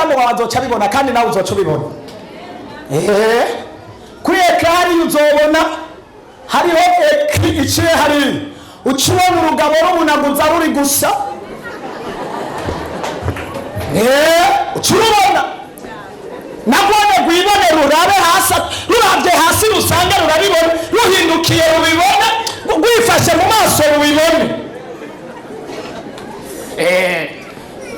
madamu wawe azoca bibona kandi nawe uzoca ubibona. Kuri ekari uzobona hariho iciye hari ucubona urugabo rumunaguza ruri gusa. Ucubona nagone gwibone rurabe hasi rurabye hasi rusanga rurabibona ruhindukiye rubibone gwifashe mu maso rubibone.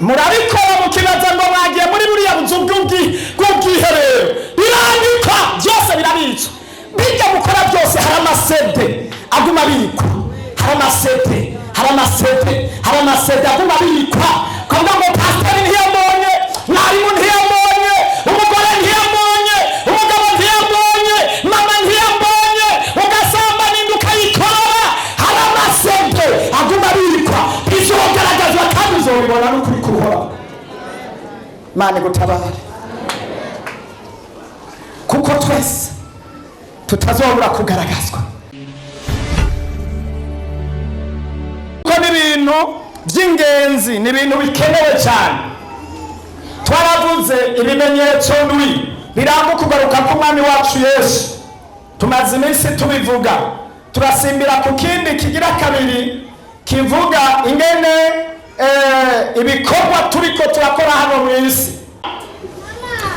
Murabikora mukibaza ngo mwagiye muri buriya buzu bw'ubwiherero birandikwa byose birabitswe. Bijya mukora byose hari amasede aguma abikwa, hari amasede aguma abikwa. Kavuga ngo pasiteri ntiyambonye, mwarimu ntiyambonye, umugore ntiyambonye, umugabo ntiyambonye, mama ntiyambonye, ugasamba n'induka yikorora. Hari amasede aguma abikwa, bizogaragazwa kandi uzobibona n'ukuri kuhora. Mane gutabara kuko twese tutazobura kugaragazwa. Ko n'ibintu by'ingenzi, n'ibintu bikenewe cyane. Twaravuze ibimenyetso ndwi biranga kugaruka k'umwami wacu Yesu. Tumaze iminsi tubivuga, turasimbira ku kindi kigira kabiri kivuga ingene ibikorwa turiko turakora hano mu isi.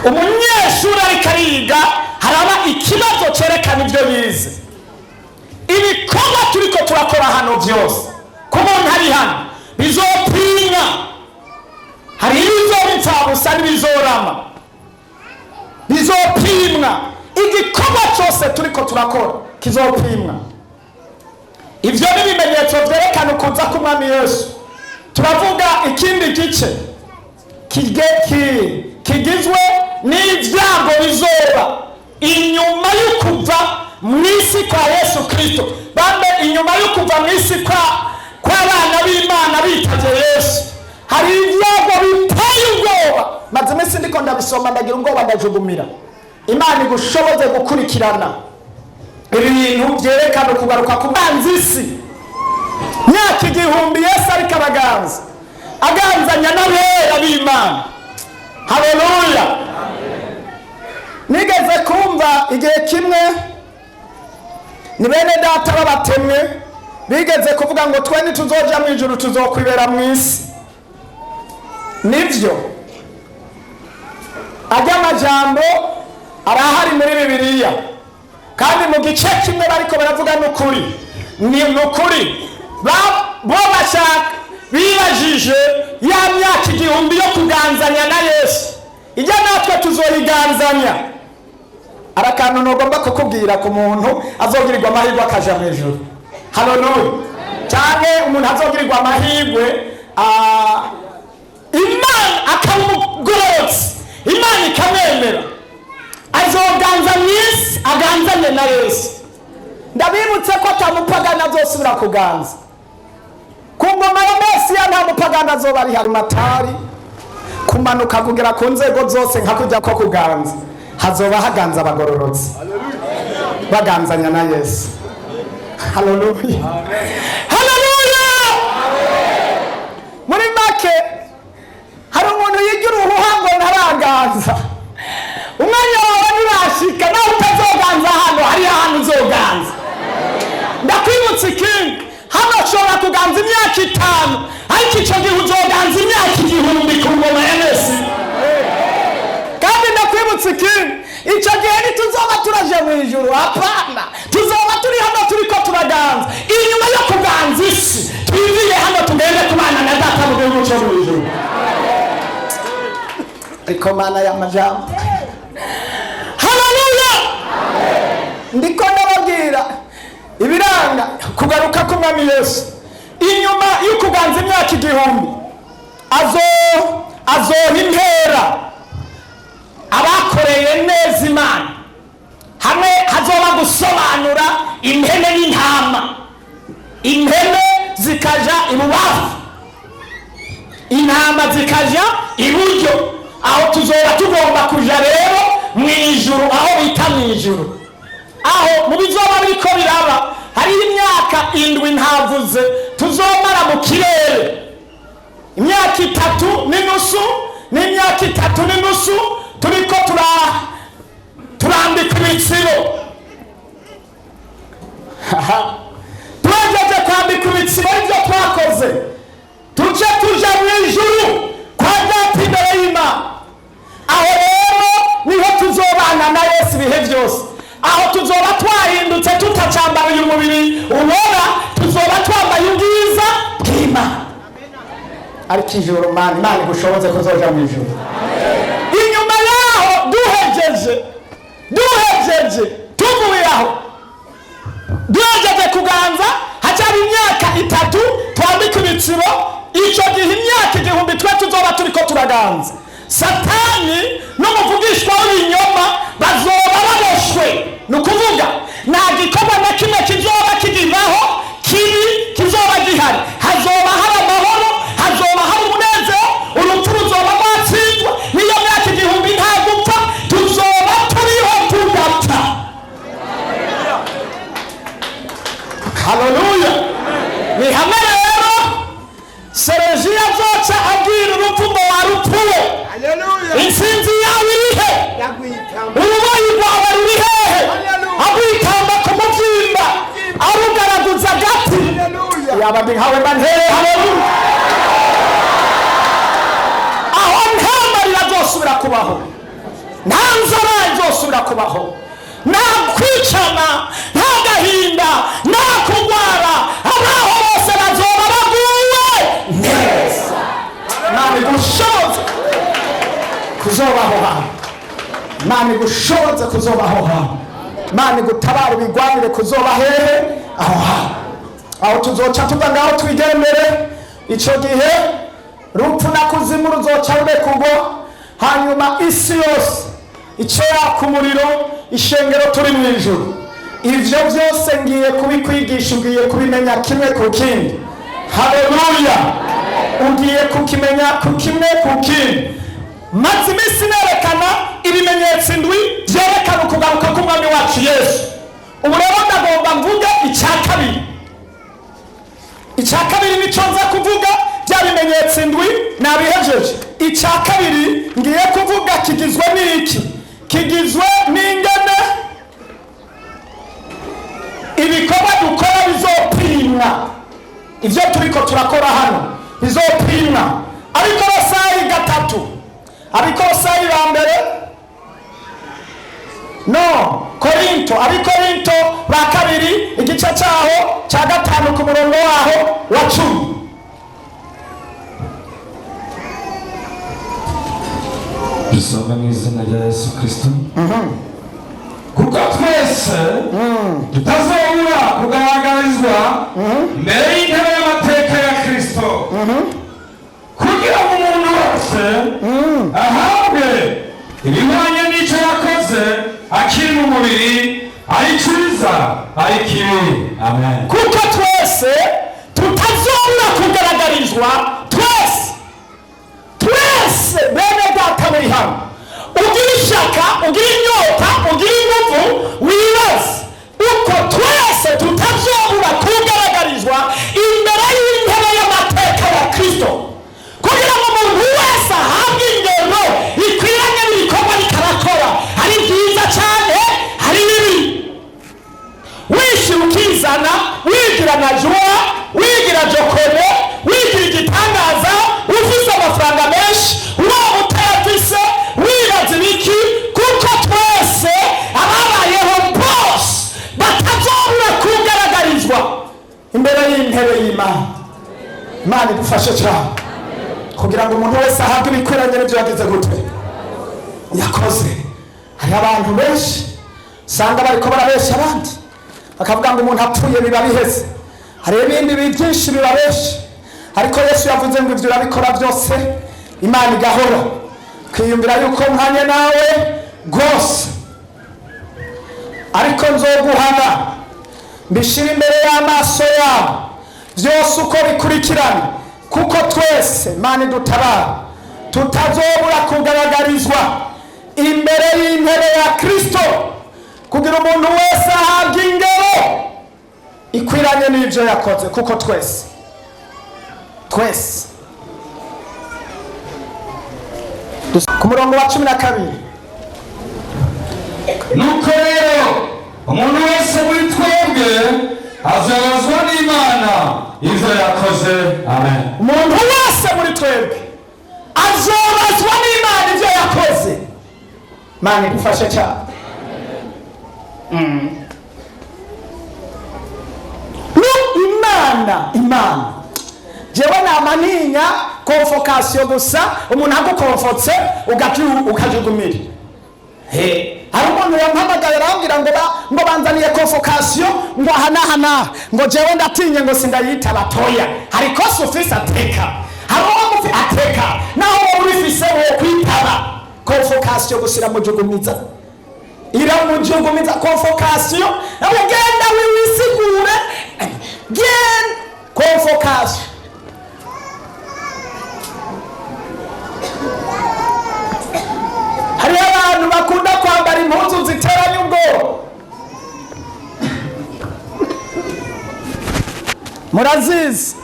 Umunyeshuri ariko ariga haraba ikibazo cerekana ibyo bize. Ibikorwa turiko turakora hano byose ku muntu hari hano bizopimwa. Hari ibizobitsabusa n'ibizorama bizopimwa. Igikorwa cyose turiko turakora kizopimwa. Ivyo ni ibimenyetso vyerekana ukuza k'umwami Yesu. Turavuga ikindi gice kigizwe n'ibyago bizoba inyuma y'ukuva mu isi kwa Yesu Kristo. Bambe inyuma y'ukuva mu isi kw'abana b'Imana bitaje Yesu hari ibyago biteye ubwoba. Maze iminsi ndiko ndabisoma ndagira ubwoba ndajugumira. Imana igushoboze gukurikirana ibi bintu byerekana kugaruka ku banzi isi. Myaka igihumbi Yesu ariko abaganza aganzanya n'abera b'Imana. Haleluya. Nigeze kumva igihe kimwe ni bene data babatemwe bigeze kuvuga ngo twe ntituzoja mu ijuru tuzokwibera mu isi. Nivyo ajya amajambo arahari muri Bibiliya kandi mu gice kimwe bariko baravuga n'ukuri. Ni n'ukuri bo bashaka bibajije ya myaka igihumbi yo kuganzanya na Yesu. Ijya natwe tuzoyiganzanya. Arakantu nogomba kukubwira ku muntu azogirirwa amahirwe akaja mu ijuru. Haleluya. Cyane umuntu azogirirwa amahirwe Imana akamugorotse, Imana ikamwemera, azoganza mwisi aganzanye na Yesu. Ndabibutse ko atamupagana azosubira kuganza. Ku ngoma ya Mesiya nta mupagana azoba ari Matari kumanuka kugera ku nzego zose nka kujya ko kuganza. Hazoba haganza abagororotse baganzanya na Yesu. Haleluya. Haleluya. Muri make hari umuntu yigira uruhango ntaranganza. Umwanya wawe nurashika nawe utazoganza hano hari ahantu uzoganza. Ndakwibutsa ikindi hano ushobora kuganza imyaka 5 ariko icyo gihe uzoganza imyaka 1000 ku ngoma ya Yesu. Kandi ndakwibutsa ikindi icyo gihe ntituzoba turaje mu ijuru. Hapana, tuzoba turi hano turiko turaganza. Inyuma yo kuganza isi twiviye hano tugende kubana na data mu gihugu cyo mu ijuru. Iko mana ya majambo. Haleluya. Ndiko ndababwira ibiranga kugaruka k'umwami Yesu. Inyuma y'ukuganza imyaka 1000 azohintera abakoreye neza Imana. Hamwe hazoba gusobanura impene n'intama. Impene zikaja ibubafu, intama zikaja iburyo. Aho tuzoba tugomba kuja rero mu ijuru, aho bita mu ijuru. Aho mu bizoba biriko biraba hari imyaka 7 ntavuze tuzomara mu kirere. Imyaka 3 n'inusu n'imyaka 3 n'inusu turiko turambika ibitsibo. Tugejeje kwambika ibitsibo ibyo twakoze, tuja mwijuru kwa data imbere y'Imana. Aho rero niho tuzobana na Yesu ibihe byose. Aho tuzoba twahindutse tutacambara uyu mubiri ubona, tuzoba twambaye ubwiza bw'Imana. Ariko ijuru Imana igushoboze kuzoja mu ijuru. Inyuma yaho duhejeje tuvuye aho duhejeje kuganza, hacari imyaka 3 twambika ibitsibo. Icyo gihe imyaka 1000 twe tuzoba turiko turaganza. Satani n'umuvugishwa w'ibinyoma bazoba baboshwe. Nukuvuga nta gikorwa na kimwe kizoba kigivaho kibi kizoba gihari. Hazoba hari amahoro, hazoba hari umunezero, urupfu ruzoba rwatsinzwe. Niyo myaka 1000 nta gupfa, tuzoba turiho tugapfa. Haleluya. Ni hamwe rero Serejiya azoca abwira urupfu ngo warupfuwe. Intsinzi yawe irihe? Urubayi rwawe ruri hehe? Agwitamba ku muvyimba, arugaraguza gati. Yaba ndihawe bantere. Haleluya. Aho ntamarira azosubira kubaho, nta nzara izosubira kubaho, nta kwicana, nta gahinda, nta kugwara. Abaho bose bazoba baguwe neza. Imana igushoboze kuzobaho hano. Imana igushoboze kuzobaho hano. Imana igutabara ubigwanire kuzoba hehe aho hano. Aho tuzoca tuva ngaho twigendere. Ico gihe rupfu na kuzimu ruzoca rurekurwa. Hanyuma isi yose icera ku muriro, ishengero turi mu ijuru. Ivyo byose ngiye kubikwigisha, ugiye kubimenya kimwe ku kindi. Haleluya. Ugiye kukimenya kimwe ku kindi. Maze imisi nerekana ibimenyetso indwi byerekana ukugaruka k'umwami wacu Yesu. Ubu rero ndagomba mvuge icya kabiri nico nza kuvuga. Bya bimenyetso indwi nabihejeje. Icya kabiri ngiye kuvuga kigizwe n'iki? Kigizwe n'ingene ibikorwa dukora bizopimwa. Ivyo turiko turakora hano bizopimwa. Abikorosayi 3, abikorosayi ba mbere abikorinto ba kabiri igice cyaho cya 5 ku murongo waho wa 10. Dusoma mu izina rya Yesu Kristo. Kuko twese tutazobura kugaragarizwa mbere y'intebe y'amateka ya Kristo, kugira ngo umuntu wese ahabwe ibihwanye n'icyo yakoze akiri mu mubiri, ari cyiza ari kibi. Amen. Kuko twese tutazobura kugaragarizwa, twese bene data muri hano, ugira ishaka, ugira inyota, ugira ingufu, wibaze uko twese tutazobura kugaragarizwa imbere y'intebe y'amateka ya Kristo, kugira ngo umuntu wese ahabwe ingero ikwiranye n'ibikorwa bikarakora. Hari byiza cyane, hari bibi. Wishyira ukizana, wigira na juwa, wigira jokone, wigira igitangaza, ufise amafaranga menshi, uwo utayafise, wibaza ibiki. Kuko twese ababayeho bose batazobura kugaragarizwa imbere y'intebe y'Imana. Imana idufashe cyane kugira ngo umuntu wese ahabwe ibikwiranye n'ibyo yagize gute yakoze. Hari abantu benshi usanga bariko barabesha abandi, bakavuga ngo umuntu apfuye biba biheze. Hari ibindi byinshi bibabesha, ariko Yesu yavuze ngo ibyo urabikora byose Imana igahora. Kwiyumvira yuko mwanya nawe rwose, ariko nzoguhana mbishira imbere y'amaso yawe byose uko bikurikirana. Kuko twese Imana idutabara tutazobura kugaragarizwa imbere y'intebe ya Kristo, kugira umuntu wese ahabwe ingero ikwiranye n'ibyo yakoze. Kuko twese ku murongo wa 12. nuko rero umuntu wese muri twebwe azabazwa n'Imana ivyo yakoze. Amen. Umuntu wese muri twebwe azabazwa n'Imana ivyo yakoze. Mani gufashe cyane. Imana jewe namaninya konfokasiyo gusa umuntu agukonfotse ukajugumira. Hari umuntu yampamagaye arambwira ngo banzaniye konfokasiyo ngo ahanahana ngo jewe ndatinye ngo sindayita batoya. Hari kosi ufise ateka, hari uwo mufi ateka, naho wowe urifise wo kwitaba konfokasiyo gusira mujugumiza. Iramujugumiza konfokasiyo nawe genda wiwisigure gen konfokasiyo. Hari abantu bakunda kwambara impuzu ziteranye ubwoba, murazizi.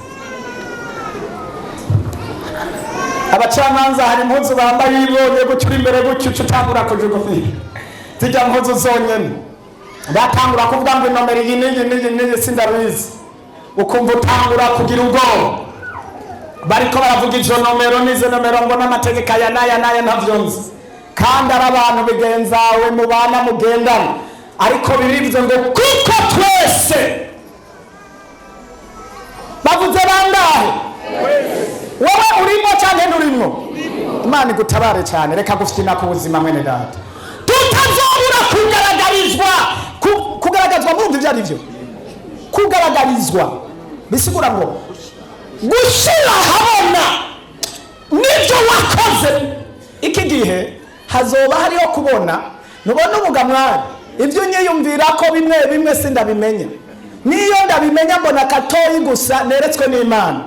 Abacamanza hari impuzu bambaye ibonye gucura imbere gutyo utangura kujugumira. Zijya mpuzu zonyene batangura kuvuga ngo inomero iyi n'iyi sindabizi, ukumva utangura kugira ubwoba. Bariko baravuga izo nomero n'izo nomero ngo n'amategeko aya n'aya ntavyo nzi, kandi ari abantu bigenzawe mubana mugendana. Ariko birivuze ngo kuko twese bavuze bangahe? Wowe urimo cyane nturimo? Imana igutabare cyane. Reka gufina ku buzima mwene data, tutazobura kugaragazwa mu byo ari byo. Kugaragarizwa bisigura ngo gushira habona nibyo wakoze. Iki gihe hazoba hariho kubona, nubona ubugamwari ibyo nyiyumvira ko bimwe sindabimenye. Niyo ndabimenya mbona katoyi gusa neretswe n'Imana.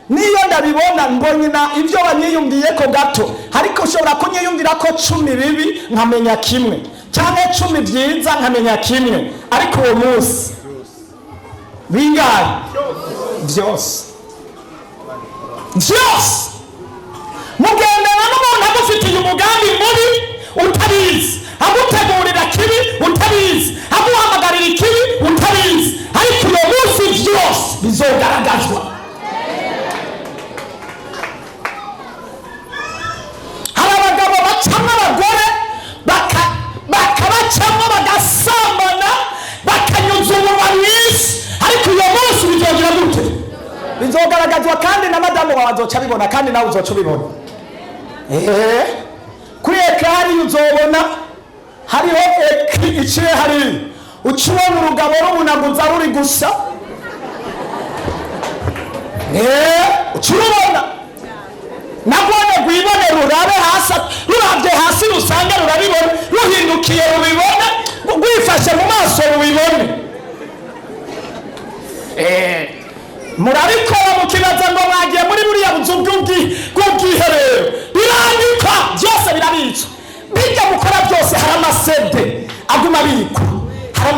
Niyo ndabibona mbonyina ibyo wanyiyumviye ko gato, ariko ushobora kunyiyumvira ko 10 bibi nkamenya kimwe, cyangwa 10 byiza nkamenya kimwe. Ariko uwo munsi bingahe? Byose mugendana n'umuntu agufitiye umugambi mubi utabizi, agutegurira kibi utabizi, aguhamagarira ikibi utabizi, ariko uwo munsi byose bizogaragazwa. Hari abagabo bacamo abagore bakabacamo bagasambana bakanyuza umunwa mw'isi, ariko uwo munsi bizogira gute? Bizogaragazwa, kandi na madamu wawe azoca bibona, kandi nawe uzoca ubibona. Kuri ekari uzobona hariho iciye hari ucibona urugabo rumunaguza ruri gusa. Ucibona nagone gwibone rurabe hasi, ruravye hasi rusange rurabibona, ruhindukiye rubibona, gwifashe mu maso rubibone. Murabikora mukibaza ngo mwagiye muri buriya buzu bw'ubwiherero, birandikwa byose birabitswe. Bijya mukora byose hari amasede aguma abikwa, hari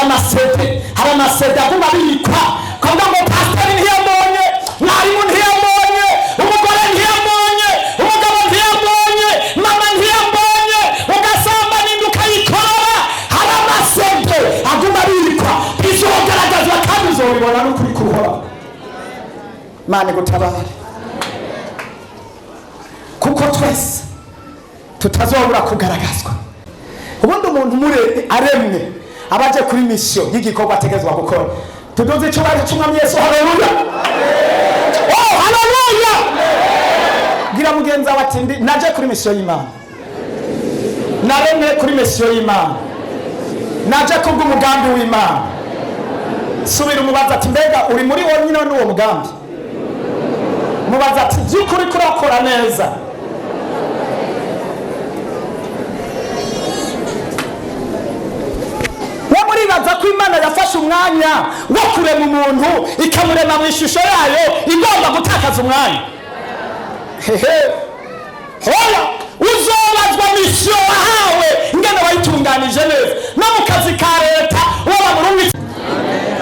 amasede aguma abikwa. Kuvuga ngo pasiteri ntiyambonye, mwarimu ntiyambonye, umugore ntiyambonye, umugabo ntiyambonye, mama ntiyambonye, ugasamba n'induka yikora. Hari amasede aguma abikwa, bizogaragazwa kandi uzobibona n'ukuri kuhora. Mane gutabara, kuko twese tutazobura kugaragazwa. Ubundi umuntu muri aremwe abaje kuri mission y'igikorwa ategezwa gukora. Tudoze cyubahiro cy'Umwami Yesu. Haleluya, oh haleluya. Gira mugenza wati naje kuri mission y'Imana, naremwe kuri mission y'Imana, naje kubw'umugambi w'Imana. Subira umubaza ati mbega uri muri wonyine n'uwo mugambi? Mubaza ati by'ukuri kurakora neza? Muribaza ko Imana yafashe umwanya wo kurema umuntu ikamurema mu ishusho yayo igomba gutakaza umwanya? Hoya uzobazwa mission wahawe ingene wayitunganije neza, no mu kazi ka leta waba muri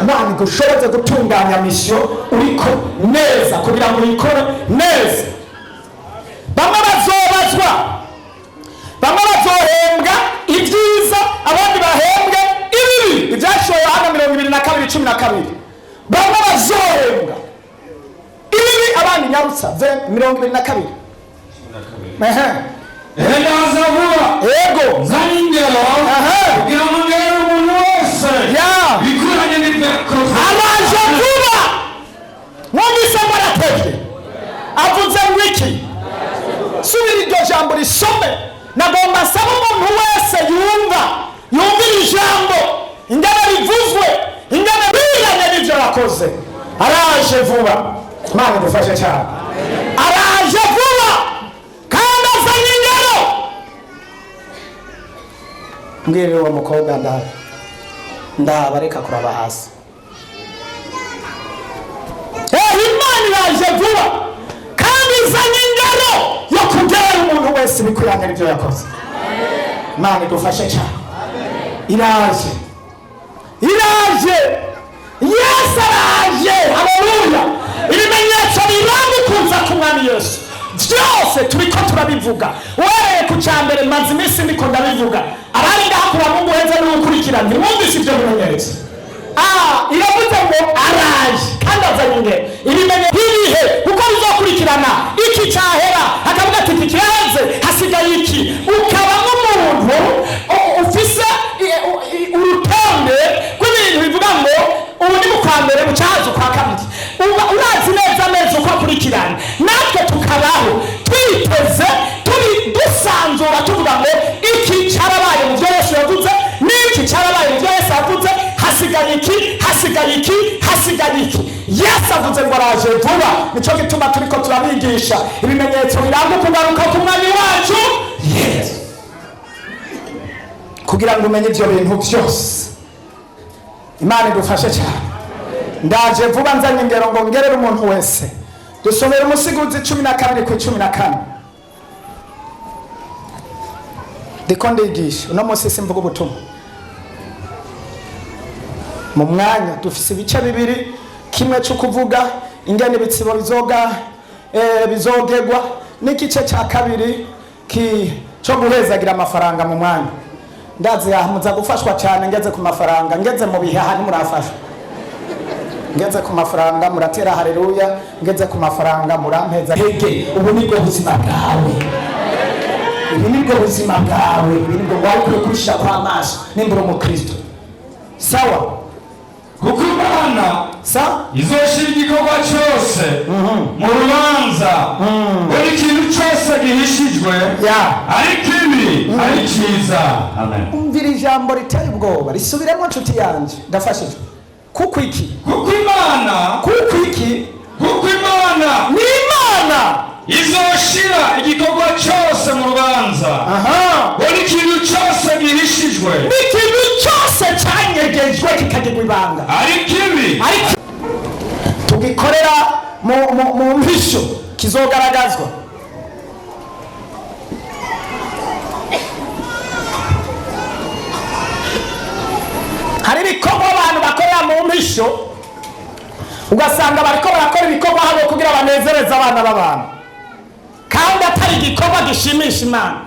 Imana igushoboze gutunganya mission uriko neza kugira ngo uyikore neza. Bamwe bazobazwa bamwe bazohembwa ibyiza abandi bahembwe ibibi. Ibyashoye hano 22:12. Bamwe bazohembwa ibibi abandi nyarutsa 22. Ndaza vuba yego zana ingero kugira ngo ngere umuntu wese bikuranye n'ibyakoze. Araje vuba mwumvise baratevye avuze ngo iki? Subira iryo jambo risome. Nagomba saba umuntu wese yumvira ijambo ingana rivuzwe ingana biranye n'ivyo yakoze. Araje vuba. Imana idufashe cyane. Araje vuba kandi azanye ingero. Mbwira uwo mukobwa ndabareka kuraba hasi. Imana iraje vuba kandi izanye ingero yo kugera umuntu wese bikuranye n'ibyo yakoze. Imana idufashe cyane. Iraje Yesu araje. Haleluya. Ibimenyetso biramukunza ku mwami Yesu byose turiko turabivuga. Uhereye ku cyambere maze iminsi ndiko ndabivuga. Abari ndakura mu guheza n'ukurikirana mwumvise ibyo bimenyetso. Iravuze ngo araje kandi azanye ingero. Ibimenyetso bihe kuko bizokurikirana. Iki cyahera akavuga ati kikiranze hasigaye iki. Ukaba nk'umuntu ufise urutonde rw'ibintu bivuga ngo ubu ni kwa mbere bucaza kwa kabiri. Urazi neza uko akurikirana. Natwe tukabaho twiteze dusanzura tuvuga ngo iki cyarabaye mu byo Yesu yavuze n'iki cyarabaye mu byo Yesu yavuze. Hasigaye iki. Yesu avuze ngo araje vuba. Nicyo gituma turiko turabigisha ibimenyetso biranga kugaruka ku mwami wacu Yesu, kugira ngo umenye ibyo bintu byose. Imana idufashe cyane. Ndaje vuba nzanye ingero ngo ngerere umuntu wese. Dusomera Umusigizi 12:14. Ndiko ndigisha uno munsi simvuga ubutumwa. Mu mwanya dufise ibice bibiri, kimwe cyo kuvuga ingene ibitsibo bizogegwa n'igice cya kabiri cyo guhezagira amafaranga mu mwanya. Ndazi muza gufashwa cyane ngeze ku mafaranga, ngeze mu bihaha nimurafashwa. Ngeze ku mafaranga muratera haleluya, ngeze ku mafaranga murampeza hege. Ubu nibwo buzima bwawe. Ibi nibwo buzima bwawe. Ibi nibwo wawe kurusha kwa maso nimbura umukristo. Sawa? Kuko Imana izoshira igikorwa cyose mu rubanza. Buri kintu cyose gihishijwe ari kibi ari cyiza. Amen. Umvira ijambo riteye ubwoba risubiremo nshuti yanjye ndafashije. Kuko iki? Kuko Imana ni Imana izoshira igikorwa cyose mu rubanza. Buri kintu cyose gihishijwe n'ikintu cyose cyanyegejwe kikagirwa ibanga ari kibi tugikorera mu mpisho kizogaragazwa. Hari ibikorwa abantu bakorera mu mpisho ugasanga bariko barakora ibikorwa hano kugira banezereze abana b'abantu kandi atari igikorwa gishimisha Imana.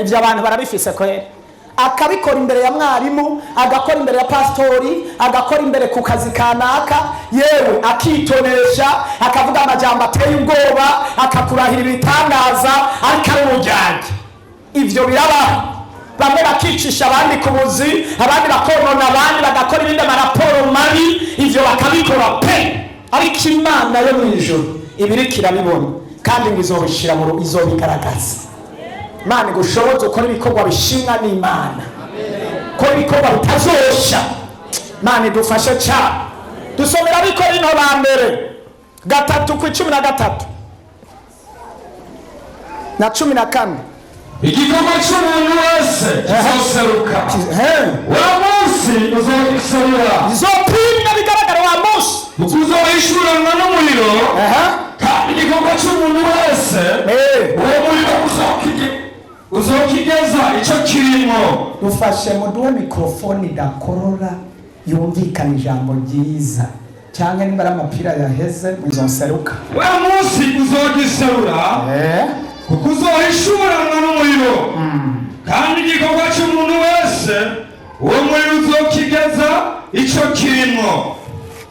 Ibyo abantu barabifise kwera. Akabikora imbere ya mwarimu, agakora imbere ya pastori, agakora imbere ku kazi kanaka, yewe akitonesha akavuga amajambo ateye ubwoba, akakurahira ibitangaza ariko ari umujyanye. Ibyo birabaho. Bamwe bakicisha abandi ku buzi, abandi bakonona abandi, bagakora ibindi amaraporo mabi. Ibyo bakabikora pe. Ariko Imana yo mu ijuru ibiriko irabibona kandi ngo izobigaragaza. Imana igushoboza ukora ibikorwa bishimwa n'Imana. Ukora ibikorwa bitazosha. Imana idufashe cyane. Dusomera Abikorino ba mbere 3:13 na 14. Igikorwa cy'umuntu wese kizoseruka. Wa munsi uzogiserura. Bizopimwa bigaragara wa munsi. Uzohishuranwa n'umuriro. Igikorwa cy'umuntu wese uwo muriro uzokigeza icyo kirimo. Dufashe muduwe mikrofoni dakorora yumvikana ijambo ryiza cyangwa niba ari amapira yaheze muzonseruka. Wa munsi uzogiserura kuko uzohishuranwa n'umuriro kandi igikorwa cy'umuntu wese uwo muriro uzokigeza icyo kirimo.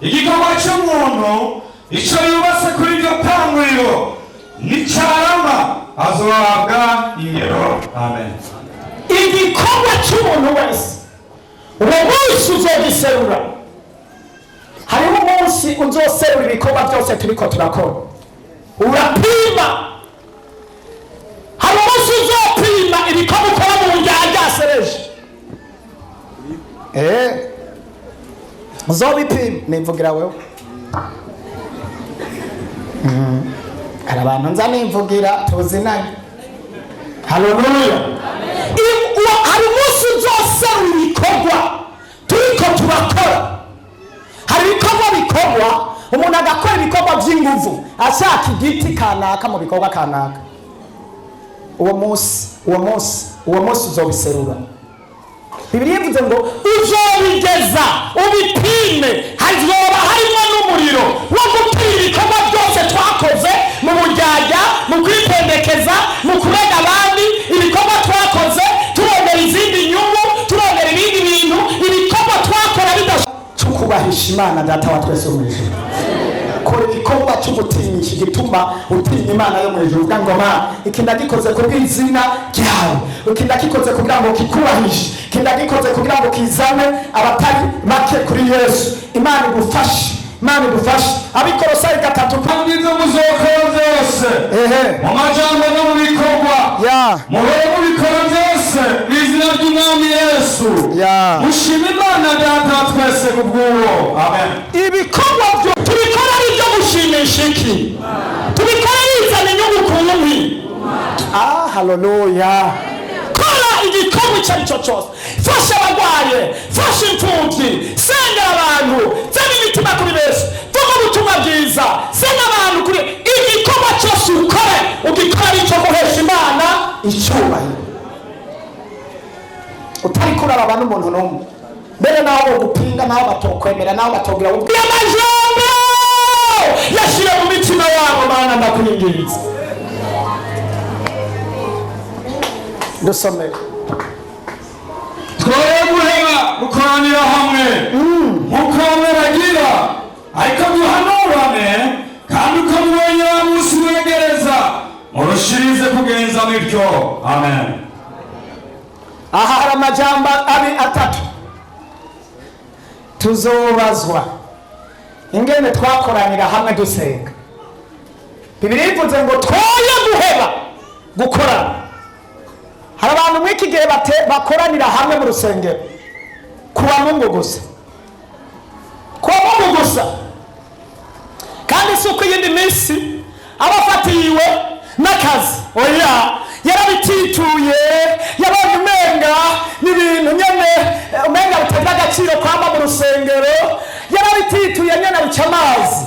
Igikorwa cy'umuntu icyo yubatse kuri iryo tanguriro nicyarama azohabwa ingero. Amen. Igikorwa cy'umuntu wese uwo munsi uzogiserura. Hariho umunsi uzoserura ibikorwa byose turiko turakora, urapima. Hari umunsi uzopima ibikorwa ukora mu njyajya sereje. Uzobipima nimvugira wewe. Hari abantu nza nimvugira tuzinanye. Haleluya. Hari umunsi uzoserura ibikorwa turiko turakora. Hari ibikorwa bikorwa umuntu agakora ibikorwa by'inguvu ashaka igiti kanaka mu bikorwa kanaka. Uwo munsi uzobiserura. Bibiliya ivuze ngo uzobigeza ubipime, hazoba harimo n'umuriro wo gupima ibikorwa byose twakoze mu bujyajya, mu kwitendekeza, mu kurega abandi, ibikorwa twakoze turondera izindi nyungu, turondera ibindi bintu, ibikorwa twakora kubahisha Imana Data wa twese mu ijuru. Kora igikorwa cy'ubutinyisha gituma utinya Imana yo mu ijuru. Uvuga ngo ma iki ndagikoze kubw'izina ryawe, iki ndagikoze kugira ngo kikubahishe, iki ndagikoze kugira ngo kizane abatari bake kuri Yesu. Imana igufashe, Imana igufashe. Abikorosayi gatatu kandi izo muzokora byose mu majambo no mu bikorwa muhore mu bikora byose mu izina ry'Umwami Yesu mushime Imana Data twese kubw'uwo. Amen. Ibikorwa byo tubikora ari byo gushimisha iki? Tubikora bizana inyungu ku nkumi. Haleluya. Kora igikorwa icyo ari cyo cyose, fasha abagwaye, fasha imfubyi, sengera abantu, zana imitima kuri Yesu, vuga ubutumwa bwiza, senya abantu kuri igikorwa cyose ukore, ugikora icyo guhesha Imana icyubahiro. Utari kurara abantu umuntu n'umwe, mbere naho gupinga, naho batokwemera, naho batogira ubwiye amajambo yashire mu mitima yabo. Mana ndakwinginze dusomere twoye guheba gukoranira hamwe nk'uko baragira, ariko duhanurane kandi uko mubonye wa munsi wegereza murushirize kugenza bityo. Amen. Aha hari amajambo atatu tuzobazwa ingene twakoranira hamwe dusenga. Bibiliya ivuze ngo twoye guheba gukorana. Hari abantu mw'iki gihe bakoranira hamwe mu rusengero kuwa Mungu gusa, kandi si uko iyindi minsi abafatiriwe n'akazi. Oya, yarabitituye, yabonye umenga n'ibintu nyene umenga bitagira agaciro kwamba mu rusengero, yarabitituye nyene bica amazi.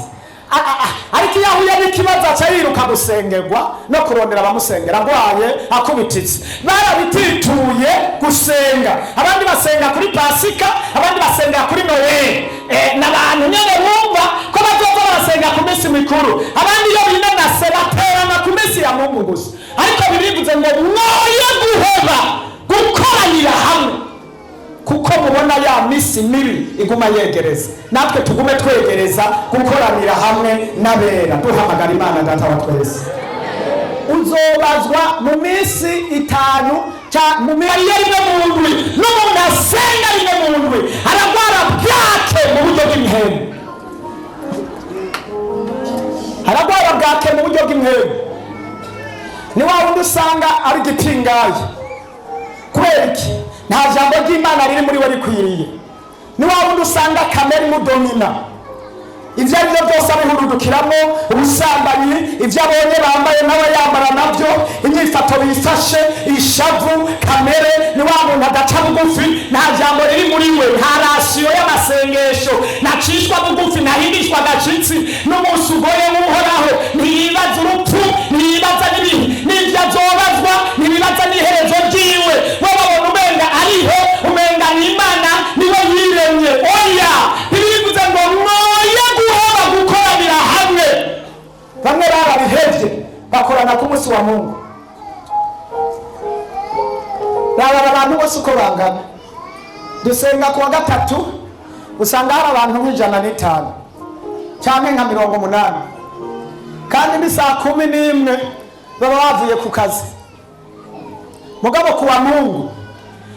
Ariko iyo ahuye n'ikibazo aca yiruka gusengerwa no kurondera abamusengera ngwaye akubititse. Barabitituye gusenga. Abandi basenga kuri Pasika, abandi basenga kuri Noel. N'abantu nyene bumva ko bazoza barasenga ku minsi mikuru, abandi iyo binanase baterana ku minsi ya Mungu gusa. Ariko birivuze ngo mwoye guheba gukoranira hamwe, kuko mubona ya misi mibi iguma yegereza. Natwe tugume twegereza gukoranira hamwe n'abera, duhamagara Imana Data wa twese. Uzobazwa mu misi 5 mu miyari rimwe mu ndwi, n'umuntu asenga rimwe mu ndwi aragwara bwake mu buryo bw'imihemu. Aragwara bwake mu buryo bw'imihemu. Ni wa wundi usanga ari gitingaye. Kubera iki? Nta jambo ry'Imana riri muri we rikwiriye. Ni wa wundi usanga kamere imudomina. Ibyo ari byo byose abihurudukiramo, ubusambanyi, ibyo abonye bambaye nawe yambara nabyo, inyifato bifashe, ishavu, kamere. Ni wa muntu adaca bugufi, nta jambo riri muri we, nta rasiyo y'amasengesho, nacishwa bugufi, ntahindishwa agacitsi. N'umunsi ugoye w'Uhoraho ntiyibaza urupfu, ntiyibaza n'ibyo azobazwa, ntiyibaza n'iherezo ryiwe. Wowe babona umenga ariho, umenga ni Imana niwe yiremye. Oya, bivuze ngo mwoye guheba gukoranira hamwe. Bamwe barabihevye bakorana ku munsi wa Mungu, abantu bose uko bangana dusenga ku wa gatatu usanga hari abantu nk'105 cyangwa nka 80 kandi ni saa 11 baba bavuye ku kazi. Mugabo kuwa Mungu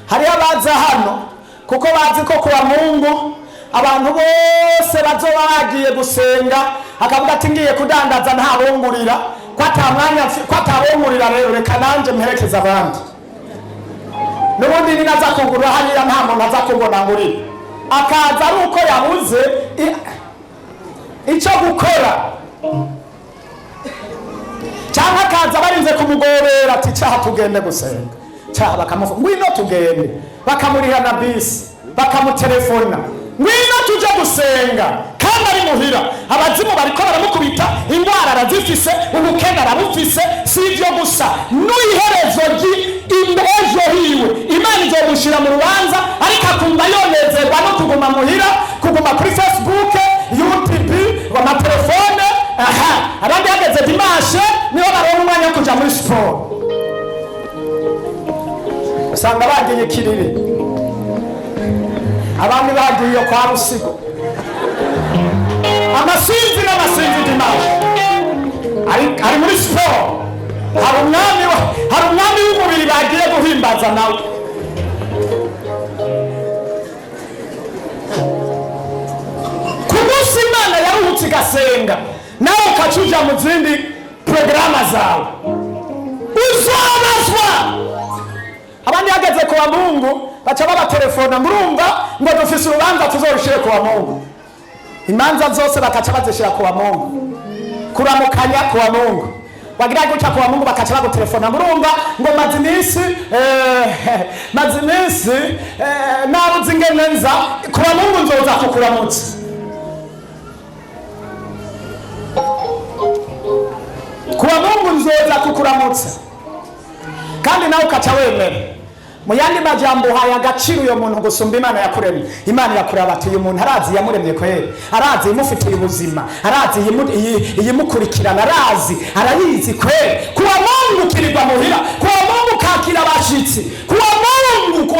hari abaza hano kuko bazi ko kuwa Mungu abantu bose bazoba bagiye gusenga, akavuga ati ngiye kudandaza ntabongurira ko atamwanya ko atabongurira, rero reka nanje mperekeza abandi. Nubundi ni naza kugura hariya nta muntu aza kubona nguri akaza ari uko yabuze icyo gukora, cyangwa akaza barinze kumugorera ati cyaha tugende gusenga, cyaha bakamuvuga ngwino tugende, bakamurira na bisi bakamutelefona ngwino tujye gusenga, kandi ari muhira abazimu bariko baramukubita, indwara arazifise, ubukene arabufise. Si ibyo gusa, n'iherezo ejo hiwe Imana izomushira mu rubanza, ariko akumva yonezerwa no kuguma muhira, kuguma kuri Facebook, YouTube, amatelefone. Abandi hageze dimashe niho baronka umwanya wo kuja muri siporo, usanga bagiye kiriri, abandi bagiye kwa Rusigo, amasinzi n'amasinzi dimashe ari muri siporo. Hari umwami w'umubiri bagiye guhimbaza nawe. Kumusi Imana yaruhutse igasenga, nawe ukacuja mu zindi programa zawe, uzabazwa. Abandi hageze kuwa Mungu baca babatelefona, murumva ngo dufise urubanza tuzorushire kuwa Mungu. Imanza zose bakaca bazishira kuwa Mungu, kuramukanya kuwa Mungu, wagira guca kuwa Mungu bakaca bagutelefona, murumva ngo mazinisi nabuze ingene nza kuwa Mungu nzoza kukuramutsa. Kuwa Mungu nzoza kukuramutsa, kandi nawe ukaca wemera. Mu yandi majambo haya agaciro uyo muntu gusumba Imana yakuremye. Imana yakureba ati uyu muntu arazi yamuremye kweri, arazi imufitiye ubuzima, arazi iyimukurikirana, arayizi kweri. Kuwa Mungu kirirwa muhira, kuwa Mungu kakira abashitsi, kuwa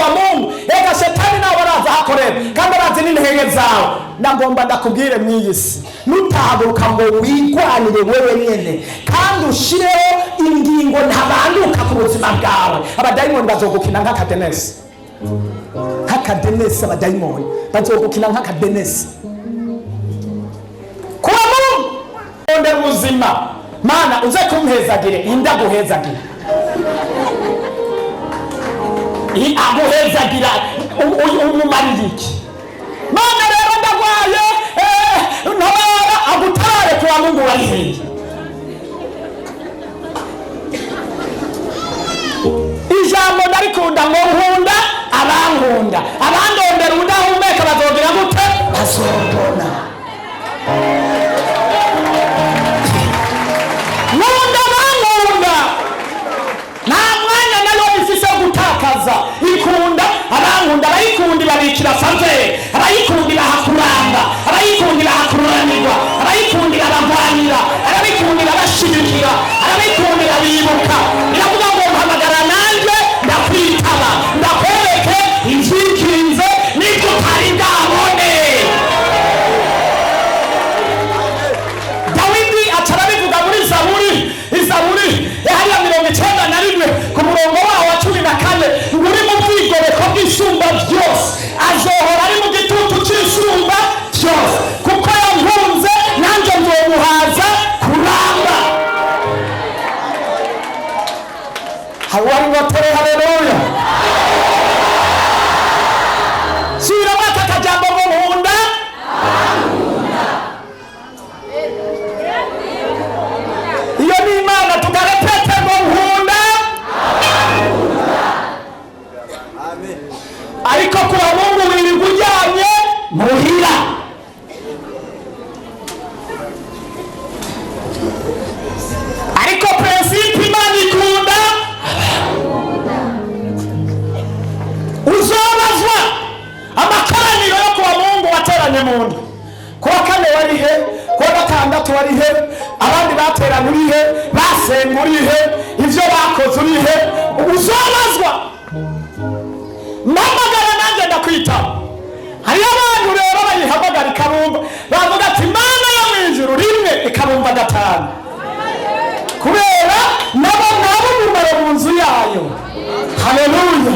Mungu ega shetani nawe araza hakorera, kandi arazi n'intege zawe. Nagomba ndakubwire mwiyisi, nutahaguruka ngo wigwanire wewe nyene kandi ushireho ingingo ntabanduka ku buzima bwawe, abadayimoni bazogukina nk'akadenesi. Abadayimoni bazogukina nk'akadenesi. Kuwa Mungu onde ubuzima, Mana uze kumhezagire, indaguhezagire, aguhezagira umumaririki. Mana rero ndagwaye, ntabara agutabare kuwa Mungu wariheye. Ijambo ndarikunda ngo nkunda abankunda, abandondera udahumeka bazogira gute? Bazobona. Nkunda abankunda, nta mwanya nayo ifise gutakaza. Ikunda abankunda, abayikundi babikira sanze, abayikundi bahakuramba, abayikundi bahakuranirwa, abayikundi baragwanira, abayikundi barashigikira, abayikundi bibuka. Biravuga ngo mpamagara nanje ndakwitaba, ndakwereke inzikinze n'ibyo utari bwabone. Dawidi atarabivuga muri Zaburi hariya 91 ku murongo wawo wa 14, uri mu bwigobeko bw'isumba byose, azohora ari mu gitutu cy'isumba byose, kuko yankunze nanjye nzomuhaza kuramba. Hawari ngotere, haleluya. Sira waka kajambo ngo nkunda, iyo ni Imana. Tugarepete ngo nkunda, ariko kuwa Mungu wirirwa ujyanye muhira. Ariko principe Imana ikunda, uzobazwa. Amakoraniro yo kuwa Mungu wateranye muntu, kuwa kane wari he, kuwa gatandatu wari he, abandi bateranye uri he, basenga uri he, ivyo bakoze uri he, uzobazwa. kwitaba. Hariyo abantu rero bayihamagara ikarumba bavuga ati Mana yo mwijuru rimwe ikarumba gatanu, kubera nabo umumaro mu nzu yayo. Haleluya!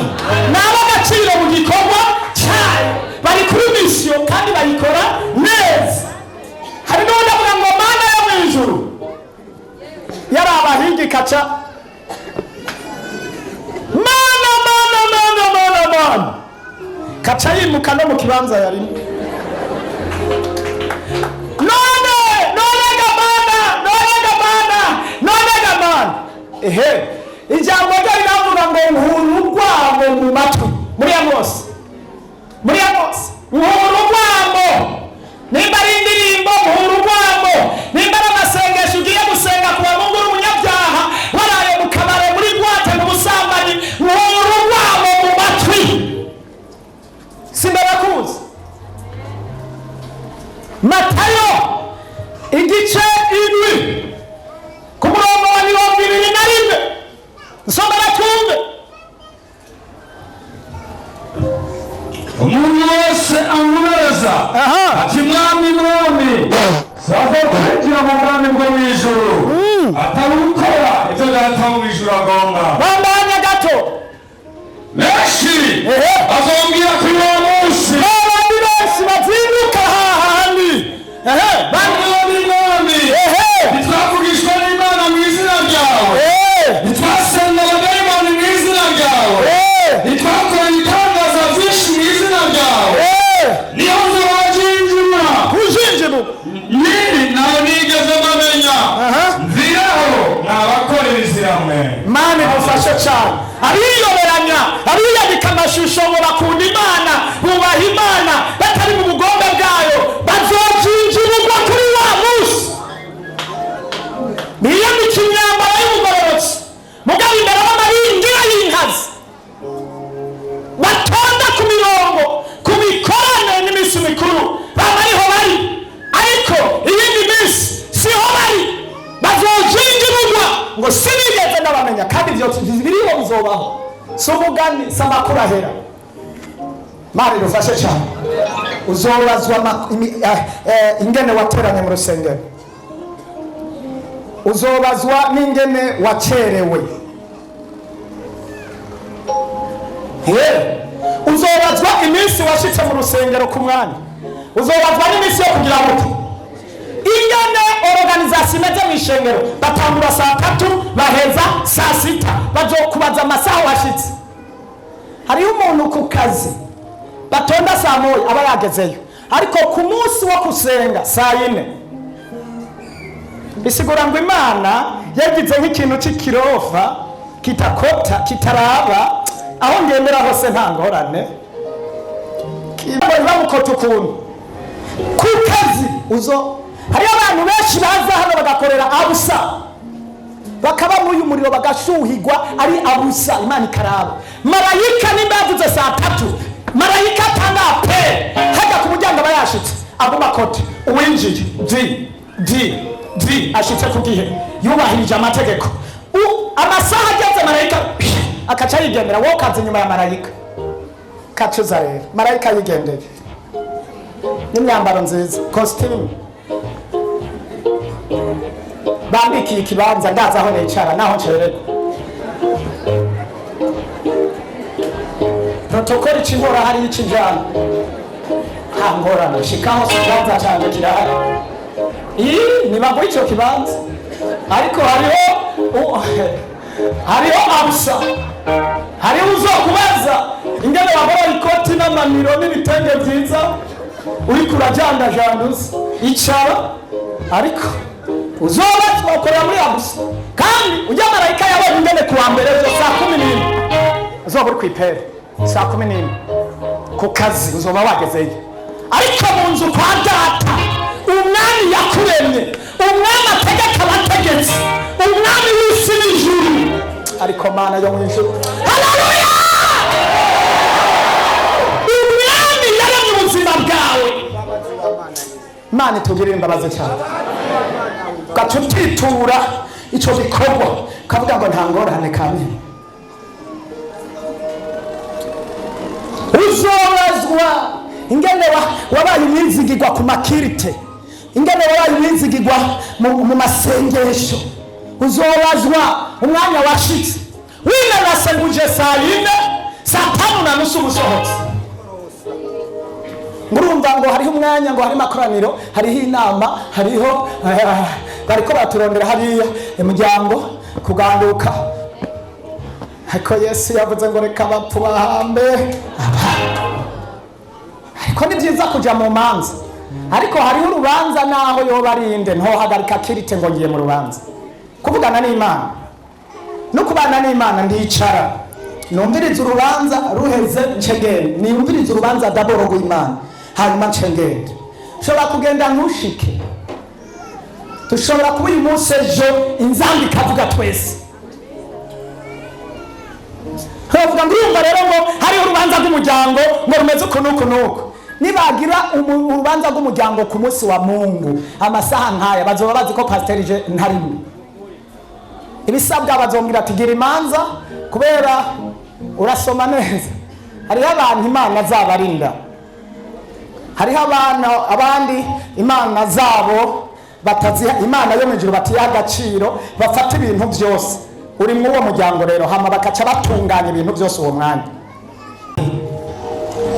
Nabo agaciro mu gikorwa cyayo, bari kuri misiyo kandi bayikora neza. Hari n'undi avuga ngo Mana yo mwijuru yari abahingi kaca Mana kaca yimuka no mu kibanza yarimo. none gamana ijambo ryo riravuga ngo nkuru rwabo mu matwi. muri Amosi nkuru rwabo, nimba ari indirimbo nkuru rwabo, nimba ari amasengesho ugiye gusenga ku Mungu umunyabyaha waraye mu kabare muri gwate mu busambanyi, nkuru rwabo mu matwi. Simbarakuzi Matayo igice 7 ku murongo wa 21 nsomera twumve. Umuntu wese amubaza ati mwami sava kwinjira mu bwami bwo mwijuru atabukora ibyo data mu ijuru agomba. Bambanya gato benshi bazongera kuri uwo munsi, abandi benshi bazinduka hahandi ntitwavugishwa n'Imana mu izina ryawe, ntitwasenga abadayimoni mu izina ryawe, ntitwakora ibitangaza byinshi mu izina ryawe, niyo nzabajinjura nyiri nawe nigeze mbamenya mviraho mwabakora ibizira mwe. Mana idufashe cyane. Abiyoberanya abiyandika amashusho ngo bakunda Imana bubaha Imana batari mu bugombe bwayo bazojinjirwa kuri wa munsi. Biyambika imyambaro y'ubugororotsi mugabo imbere y'amaringira y'inkazi, batonda ku mirongo ku mikorane n'iminsi mikuru bamariho bari, ariko iyindi minsi siho bari. Bazojinjirwa ngo sinigeze ndabamenya, kandi ibyo biriho bizobaho. Si umugani, si amakuru ahera. Mari rufashe cyane. Uzobazwa ingene wateranye mu rusengero, uzobazwa n'ingene wacerewe, uzobazwa iminsi washitse mu rusengero ku mwanya, uzobazwa n'iminsi yo kugira ngo ingene organization imeze mu ishengero. Batangura saa 3 baheza saa 6, bazokubaza amasaha washitse. Hariho umuntu ku kazi batonda saa 1 aba yagezeyo, ariko ku munsi wo kusenga saa 4. Bisigura ngo Imana yagize nk'ikintu cy'ikirofa kitakota kitaraba aho ngendera hose nta ngorane, kiba mukota ukuntu ku kazi uzo. Hari abantu benshi baza hano bagakorera abusa, bakaba muri umuriro bagashuhigwa ari abusa. Imana ikaraba. Marayika nimba yavuze saa 3, marayika tangape haga ku muryango aba yashitse aguma kote uwinjiye di ashitse ku gihe yubahirije amategeko. Amasaha ageze marayika akaca yigendera, wowe kaze nyuma ya marayika kacuza. Rero marayika yigendeye n'imyambaro nziza, costume, bambikiye ikibanza ndaza aho nicara naho ncererwa. Protokoli ikinkora hari ikijana nta ngorane, shikaho kibanza cyane kirahari. Nibaguha icyo kibanza, ariko hariho abusa, hariho uzokubaza ingene bagora ikoti n'amamiro n'ibitenge byiza uri kurajandajanduza. Icara, ariko uzobazwa ukorera muri abusa. Kandi ujya marayika yabonye ingene kuwa mbere saa 11 uzoba uri kwipere saa 11 ku kazi, uzoba wagezeyo. Ariko mu nzu kwa data umwami yakuremye, umwami ategeka abategetsi, umwami w'isi n'ijuru, ariko Mana yo mu ijuru. Haleluya! Umwami yaremye ubuzima bwawe. Mana itugirire imbabazi cyane, gatutitura icyo gikorwa kavuga ngo nta ngorane kamwe. Uzobazwa uzobazwa ingene wabaye umwizigirwa ku makirite, ingene wabaye umwizigirwa mu masengesho. Uzobazwa umwanya washitse winanase nguje saa 4 saa 5:30 umusohotse. Ngurumva ngo hariho umwanya, ngo hari makoraniro, hariho inama, hariho bariko baturondera hariya umuryango kuganduka. Ariko Yesu yavuze ngo reka bapfu bahambe. Ariko ni byiza kuja mu manza, ariko hariho urubanza naho yoba arinde ntohagarika kirite ngo ngiye mu rubanza. Kuvugana n'Imana no kubana n'Imana ndicara numviriza urubanza ruheze ncegende, niyumviriza urubanza daboro rw'Imana hanyuma ncegende. Ushobora kugenda ntushike, dushobora kuba uyu munsi ejo inzamba ikavuga twese. Havuga ngo urumva rero ngo hariho urubanza rw'umuryango ngo rumeze uku n'uku n'uku. Nibagira urubanza rw'umuryango ku munsi wa Mungu amasaha nkaya bazoba bazi ko pasiteri je ntarimo. Ibisabwa bazombwira ati gira imanza kubera urasoma neza. Hariho abantu Imana azabarinda, hariho abandi Imana zabo bataziha, Imana yo mwijuru batiha agaciro, bafata ibintu byose. Uri mu uwo muryango rero hama bakaca batunganya ibintu byose uwo mwanya.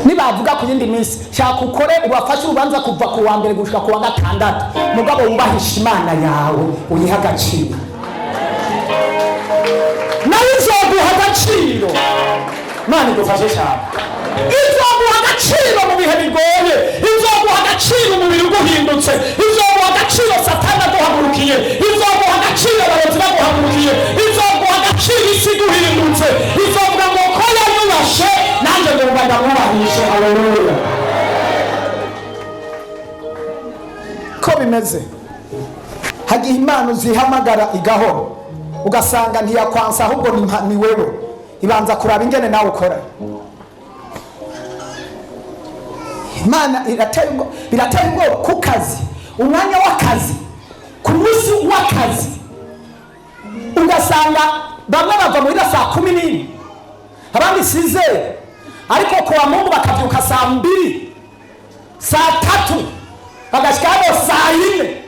Nibavuga ku yindi minsi shaka ukore ubafashe urubanza kuva ku wa mbere gushika ku wa gatandatu, mugabo wubahisha Imana yawe uyiha agaciro. Nawe izoguha agaciro, Imana igufashe cyane. Izoguha agaciro mu bihe bigoye, izoguha agaciro mu bintu guhindutse, izoguha agaciro Satani aguhagurukiye, izoguha agaciro abarozi baguhagurukiye, izoguha agaciro isi guhindutse, izovuga ngo ko yanyubashe nanjye ngo ndamwubahishe. Haleluya. Ko bimeze hagiye Imana uzihamagara igahoro ugasanga ntiyakwansa ahubwo ni wewe, ibanza kuraba ingene nawe ukora. Imana birateye ubwoba ku kazi, umwanya w'akazi, ku munsi w'akazi ugasanga bamwe bava muri saa 11 abandi 6, ariko ku wa Mungu bakavyuka saa 2 saa 3 bagashika saa 4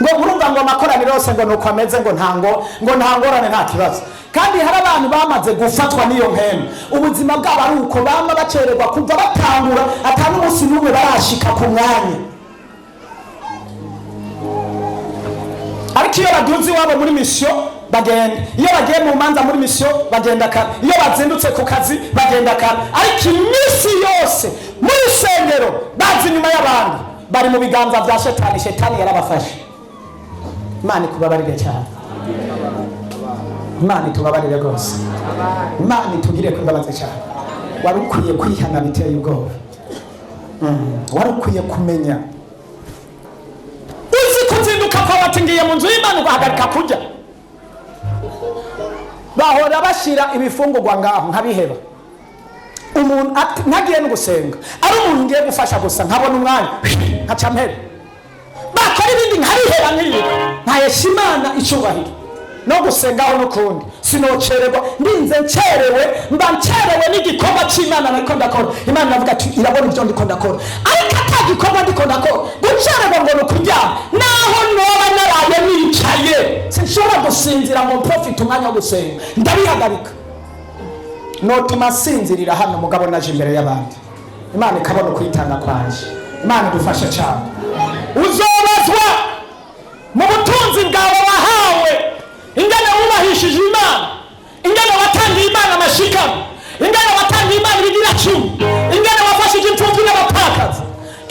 ngo urumva ngo amakoraniro yose ngo nuko ameze ngo ntangorane nta kibazo. Kandi hari abantu bamaze gufatwa n'iyo mpemu, ubuzima bwabo ari uko bama bacererwa kuva batangura atanu umunsi n'umwe barashika ku mwanya. Ariko iyo baduze iwabo muri misiyo bagenda, iyo bagiye mu manza muri misiyo bagenda kare, iyo bazindutse ku kazi bagenda kare. Ariko iminsi yose muri sengero bazi nyuma y'abandi, bari mu biganza bya Shetani. Shetani yarabafashe. Imana ikubabarire cyane, Imana itubabarire rwose, Imana itugire kubabaza cyane. Wari ukwiye kwihana biteye ubwoba, wari ukwiye kumenya. Uzi kuzinduka kwa batingiye mu nzu y'Imana ugahagarika kurya, bahora bashira ibifungurwa ngaho nkabiheba. Umuntu ntagiye no gusenga, ari umuntu ngiye gufasha gusa nkabona umwanya nkaca mpera, bakora ibindi nkabiheba nk'iyo ntayesha Imana icyubahiro. No gusengaho n'ukundi sinocererwa, ndinze ncerewe mba ncerewe n'igikorwa cy'Imana nariko ndakora. Imana navuga ati irabona ibyo ndiko ndakora, ariko atagikorwa ndiko ndakora. Gucererwa ngo nukuryama, naho noba naraye nicaye sinshobora gusinzira ngo profit umwanya wo gusenga, ndabihagarika. Notuma sinzirira hano mugabo naje imbere y'abandi. Imana ikabona kwitanga kwanje. Imana idufashe cyane. Uzobazwa mu butunzi bwawe wahawe, ingana wubahishije Imana, ingana watangiye Imana amashikamo, ingana watangiye Imana ibigira cumi, ingana wafashije imfubyi n'abapfakazi,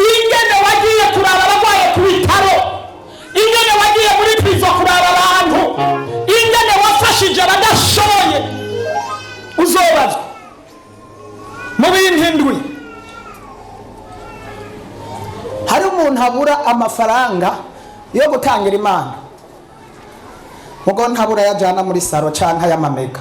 ingana wagiye kuraba abagwaye ku bitaro, ingana wagiye muri prizo kuraba abantu, ingana wafashije abadashoboye. Uzobazwa mu bintu indwi. Hari umuntu habura amafaranga yo gutangira Imana, mugo ntabura yajana muri saro canka y'amamega.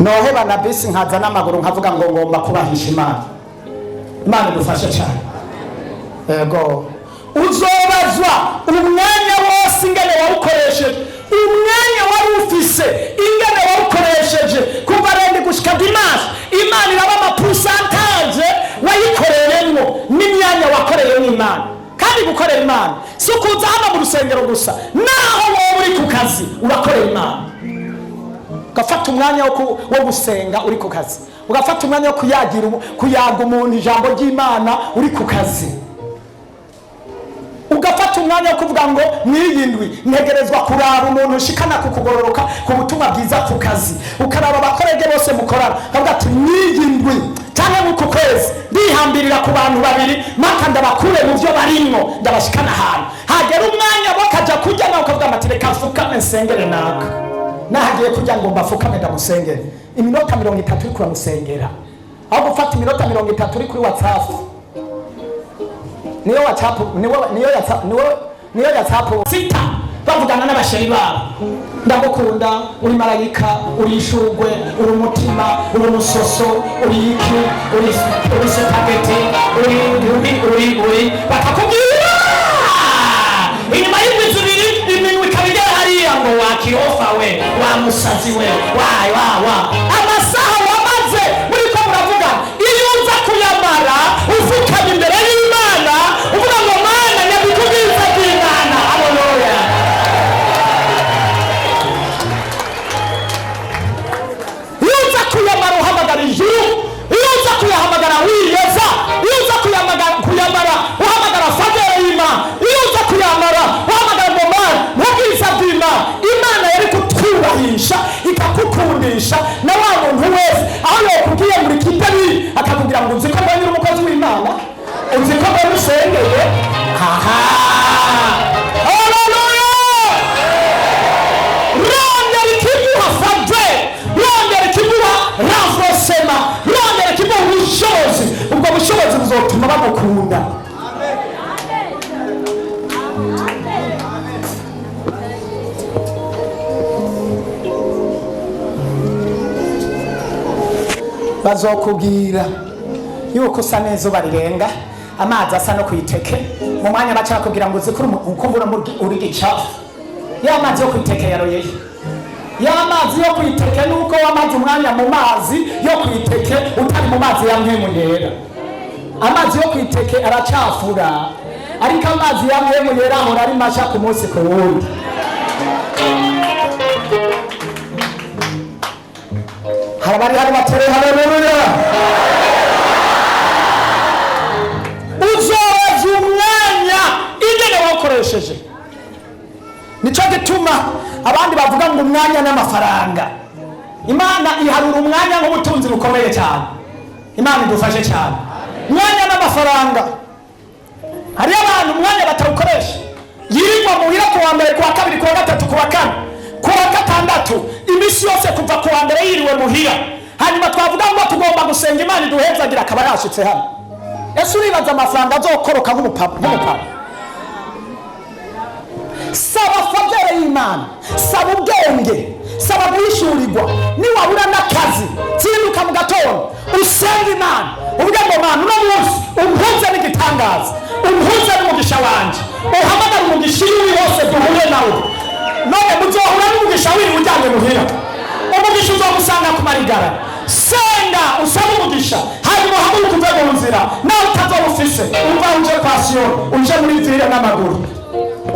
Noheba na bisi nkaza n'amaguru nkavuga ngo ngomba kubahisha Imana. Imana idufashe cyane. Ego uzobazwa umwanya wose ingene wawukoresheje, umwanya wari ufise ingene Imana iraba amapusantaje wayikoreyemo n'imyanya wakoreyemo Imana. Kandi gukorera Imana si ukuza hano mu rusengero gusa, naho wowe uri ku kazi urakorera Imana. Ugafata umwanya wo gusenga uri ku kazi, ugafata umwanya wo kuyaga umuntu ijambo ry'Imana uri ku kazi, ugafata umwanya wo kuvuga ngo mwiyindwi ntegerezwa kuraba umuntu ushikana ku kugororoka ku butumwa bwiza ku kazi, ukaraba abakorege bose mukorana kavuga ati mwiyindwi cyane mu kwezi bihambirira ku bantu babiri maka ndabakure mu byo barimo ndabashikana ahantu, hagera umwanya bakaja kurya nawe ukavuga ati reka mfukame nsengere naka, nahagiye kurya ngo mbafukame ndamusengere iminota 30 uri kuramusengera, aho gufata iminota 30 uri kuri WhatsApp. Niyo WhatsApp sita bavugana n'abasheri babo, ndagukunda, uri marayika, uri ishugwe, uri umutima, uri umusoso, uri iki, uri spaghetti, uri bakakubwira inyuma y'imizi ibiri iminwe ikabigera hariya ngo wakirofa we, wa musazi we, wa amasaha wamaze muri ko muravuga, iyo uza kuyamara ufukanye imbere y'Imana uvuga ngo Mana nyabikubwiza bw'Imana. Haleluya. Iyo uza kuyamara uhamagara ijuru, iyo uza kuyahamagara wiyeza, iyo uza kuyamara uhamagara fadere y'Imana, iyo uza kuyamara uhamagara ngo Mana mubwiza bw'Imana. Imana yari kutwubahisha ikakukundisha na wa muntu wese aho yokubwiye muri kitari akakubwira ngo uzi ko mbonye umukozi w'Imana, uzi ko mbonye usengeye. Haha, haleluya. Rongera ikimuha fadre, rongera ikimuha renforcement, rongera ikimuha ubushobozi, ubwo bushobozi buzotuma bagukunda. Bazokubwira yuko usa neza barirenga amazi asa no kwiteke mu mwanya baca kugira ngo uzikuru ukubura uri gicafu. Ya mazi yo kwiteke yaroye, ya mazi yo kwiteke nuko wamaze umwanya mu mazi yo kwiteke utari mu mazi ya mpemu yera. Amazi yo kwiteke aracafura, ariko amazi ya mpemu yera ahora ari masha ku munsi ku wundi. Harabari hari batere. Haleluya. Uzoza umwanya ingene wakoresheje. Nico gituma abandi bavuga ngo umwanya n'amafaranga. Imana iharura umwanya nk'ubutunzi bukomeye cyane. Imana idufashe cyane. Umwanya n'amafaranga. Hari abantu umwanya batawukoresha, yirirwa muhira ku wa mbere, ku wa kabiri, ku wa gatatu, ku wa kane, ku wa gatandatu, imisi yose kuva ku wa mbere yiriwe muhira. Hanyuma twavuga ngo tugomba gusenga Imana iduhezagira akaba yashitse hano. Ese uribaza amafaranga azokoroka nk'umupapa? Saba fadere y'Imana, saba ubwenge, saba guhishurirwa. Niwabura n'akazi zinduka mu gatondo usenga Imana uvuga ngo Mana uno munsi umpuze n'igitangaza, umpuze n'umugisha wanje, uhamagara umugisha uri wose duhure nawe. None muzohura n'umugisha wiri ujyanye muhira, umugisha uzogusanga ku marigara. Senga usaba umugisha, hanyuma hamuka uve mu nzira, nawe utazoba ufise umva uje kwa Siyoni, uje muri vire n'amaguru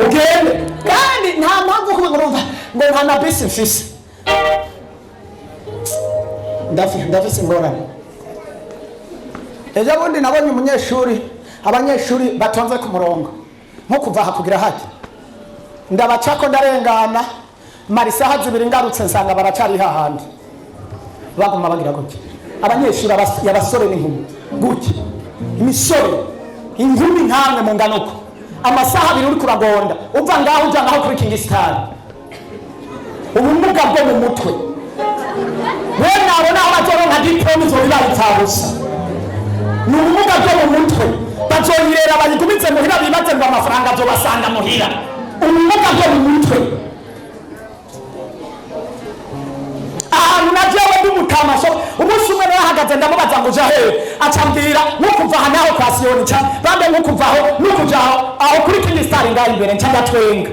ugende. Kandi nta mpamvu kuba ngo nta na bisi mfise, ndafise ingorane. Ejo bundi nabonye abanyeshuri batonze ku murongo nko kuva aha kugira hati, ndabacako ndarengana mara isaha 2 ngarutse nsanga baracari hahandi baguma bagira gutya. Abanyeshuri y'abasore n'inkumi gutya, imisore inkumi nkamwe mu nganuko, amasaha 2 uri kuragonda uva ngaho ujya ngaho kuri King Star. Ubumuga bwo mu mutwe we nabona abazoronka diplome zo bibaritsabusa, ni ubumuga bwo mu mutwe. Bazoyirera bayigumize muhira bibaze ngo amafaranga byo basanga muhira. Ubumuga bwo mu mutwe. Najewe ndumutamasho umunsi umwe narahagaze ndamubaza ngo uja hehe, acambwira nukuva hano aho kwa Siyoni cyane bande nukuvaho nukujaho aho kuri King Star ngaho imbere ncanda twenga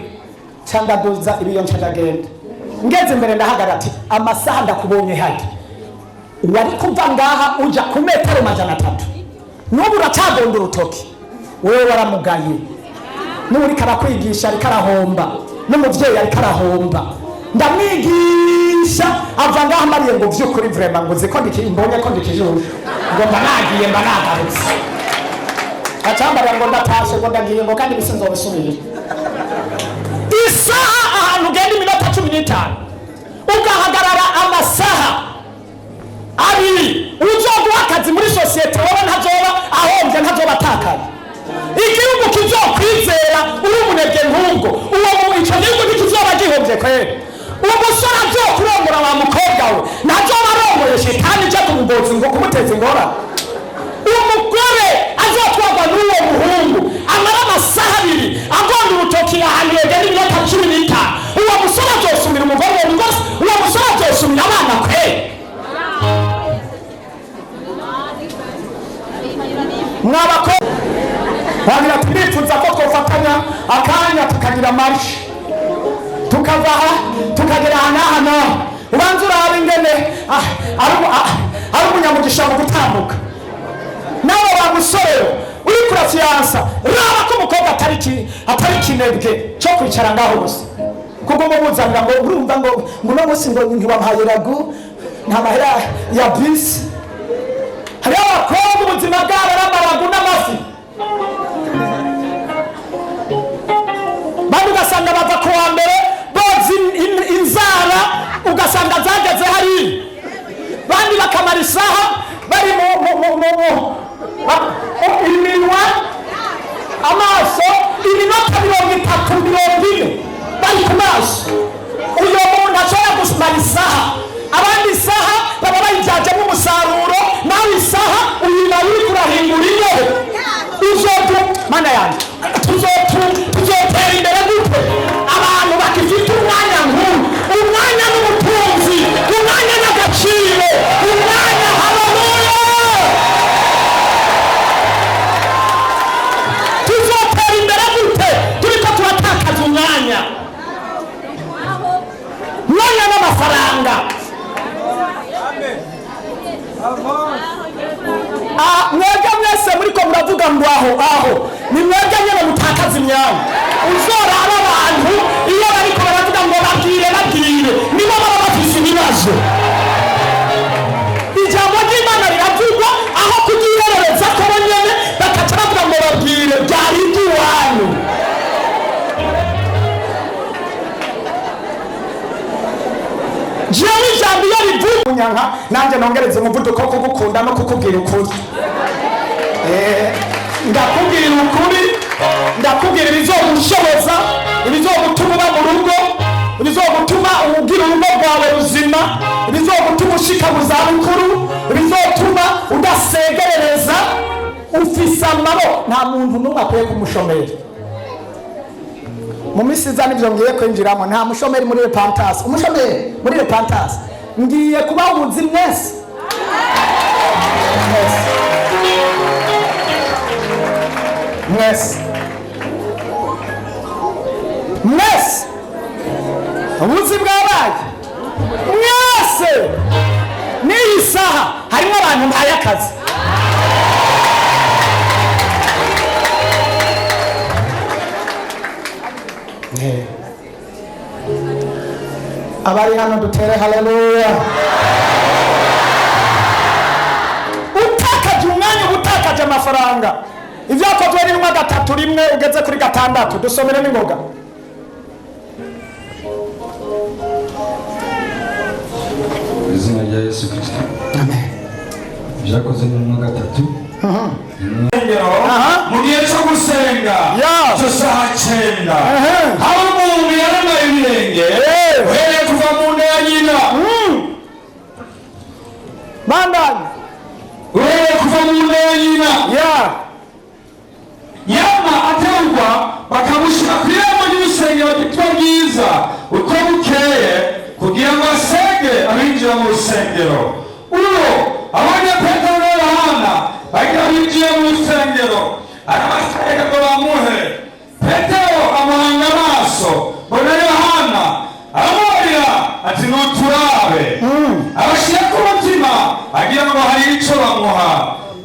canda doza ibiyo ncanda genda ngeze imbere ndahagarara ati amasaha ndakubonye hadi wari kuva ngaha uja ku metero 300 n'ubu uracagonda urutoki wewe waramugaye n'uri karakwigisha ari karahomba n'umuvyeyi ari karahomba ndamwigisha ava ngaha mariye ngo vy'ukuri vraiment ngo ziko mbonye ko ndikijuje ngo mbanagiye mbanagarutse acambara ngo ndatashe ngo ndagiye ngo kandi bisinzo bisubire isaha ahantu ugenda iminota 15 ugahagarara amasaha abiri uzoguha akazi muri sosiyete wowe ntazoba ahombye ntazoba atakaye igihugu kizokwizera uri umunebwe nk'ubwo uwo ico gihugu ntikizoba gihombye kwera umusore azokurongora wa mukobwa we ntazoba arongoye shetani ije kumugoza ngo kumuteza ingorane umugore azotwagwa n'uwo muhungu amara amasaha abiri agonda urutoki ahantu yegera iminota 15 uwo musore azosumira umugore we rwose uwo musore azosumira abana kwe mwabako wagira tubifuza ko twofatanya akanya tukagira marshi tukava tukagera hano ubanza urabe ingene ari umunyamugisha mu gutambuka nawe wa musore uri kurafiyansa raba ko umukobwa atari kinebwe cyo kwicara ngaho gusa kuko mubuzanira ngo urumva ngo no musi ngo ntiwampaye ragu nta mahera ya bisi hari abakobwa ubuzima bwabo n'amaragu n'amafi bandi ugasanga bava ku wa mbere boza inzara ugasanga zageze hariya bandi bakamara isaha bari iminwa amaso iminota 30 40 bari ku maso uyo muntu ashobora gusumara isaha abandi isaha baba bayijyajemo umusaruro nawe isaha uyina uri kurahingura iyo mana yanjye tuzotera imbere gute abantu bakifite umwanya nk'uyu umwanya n'ubutunzi umwanya n'agaciro umwanya haleluya tuzotera imbere gute turiko turatakaza umwanya n'amafaranga mwebwe mwese muriko muravuga ngo aho ni mwebwe nyene mutakaza imyanya uzoraba abantu iyo bariko baravuga ngo babwire nibo baba bafise ibibazo ijambo ry'Imana riravugwa aho kugiherereza ko nyene bakaca bavuga ngo babwire byari iby'iwanyu jewe ijambo iyo rivuga nyanka nanjye nongereze umuvuduko wo kugukunda no kukubwira ukuri ndakubwira ukuri ndakubwira ibizogushoboza ibizogutuma uba mu rugo ibizogutuma ugira urugo rwawe ruzima ibizogutuma ushika mu zabukuru ibizotuma udasegerereza ufise amaboko nta muntu n'umwe akwiye kumushomera mu misi iza nivyo ngiye kwinjiramo nta mushomeri muri repentance umushomeri muri repentance ngiye kuba ubuzi mwese ubuzi bwabaye mwese n'iyi saha harimo abantu mpaye akazi abari hano dutere haleluya utakaje umwanya utakaje amafaranga ivyakozwe ni wagatatu rimwe ugeze kuri gatandatu dusomere n'ingoga izina rya Yesu Kristo amen vyakozwe ni wagatatu mu gihe cyo gusenga cyo saha 9 aho umuntu yaramaye ibirenge uhereye kuva mu nda ya nyina bandani uhereye kuva mu nda ya nyina yama aterwa bakamushyira ku irembo ry'urusengero ryitwa ryiza uko bukeye kugira ngo asenge abinjira mu rusengero uwo abonye Petero na Yohana bagira binjiye mu rusengero arabasanga ngo bamuhe Petero amuhanga amaso mbona Yohana aramubwira ati nuturabe abashyira ku mutima ngo hari icyo bamuha.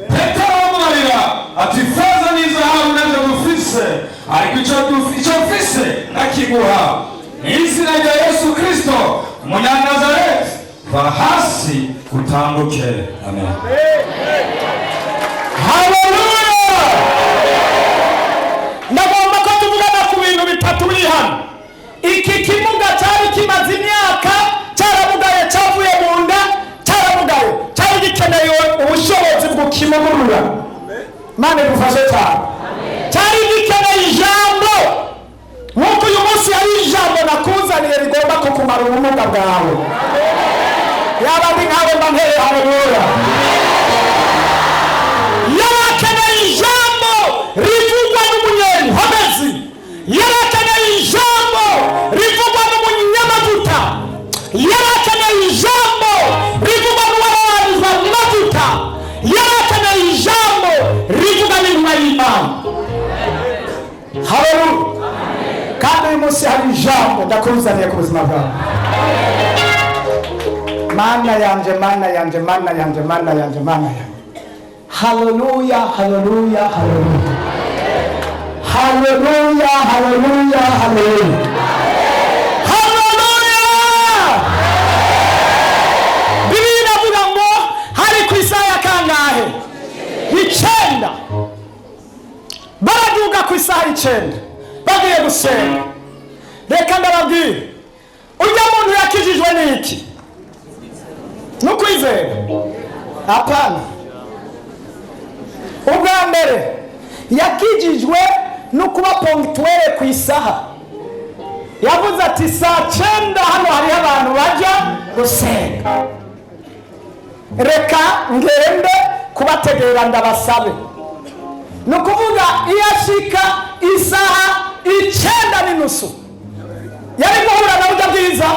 Petero amubarira ati feza n'izahabu nabyo dufise, ariko icyo mfise ndakiguha. Izina rya Yesu Kristo Umunyanazareti, va hasi utambuke. Amen. Haleluya. Ndagomba ko tuvugana ku bintu bitatu biri hano. Iki kimuga cyari kimaze imyaka cyaramugaye, cyavuye mu nda cyaramugaye, cyari gikeneye ubushobozi bwo kimugurura. Mane dufashe cyane. Cyari gikeneye ijambo. Nk'uko uyu munsi hari ijambo nakuzaniye rigomba kukumara ubumuga bwawe. Yaba ndi nkawe mbantere haleluya. Yarakeneye ijambo rivugwa n'umunyehomezi. Yarakeneye ijambo rivugwa n'umunyamavuta. Yarakeneye ijambo rivugwa n'uwabarizwa amavuta. Yarakeneye ijambo rivugwa n'intumwa y'Imana. Haleluya. Kandi uyu munsi hari ijambo ndakuzaniye ku buzima bwawe. Mana yanje, mana yanje, mana yanje, mana yanje, mana yanje. Haleluya, haleluya, haleluya. Haleluya, haleluya, haleluya. Haleluya. Biblia inavuga ngo hari ku isaha kangahe? 9. Baraduga ku isaha 9. Bagiye gusenga. Reka ndababwire. Ujya muntu yakijijwe n'iki? Nukwizera? Hapana. Ubwa mbere yakijijwe no kuba ponctuel ku isaha. Yavuze ati saa 9 hano hari abantu baje gusenga. Reka ngende kubategera ndabasabe. Nukuvuga iyashika isaha 9:30 yari guhura na burya bwiza,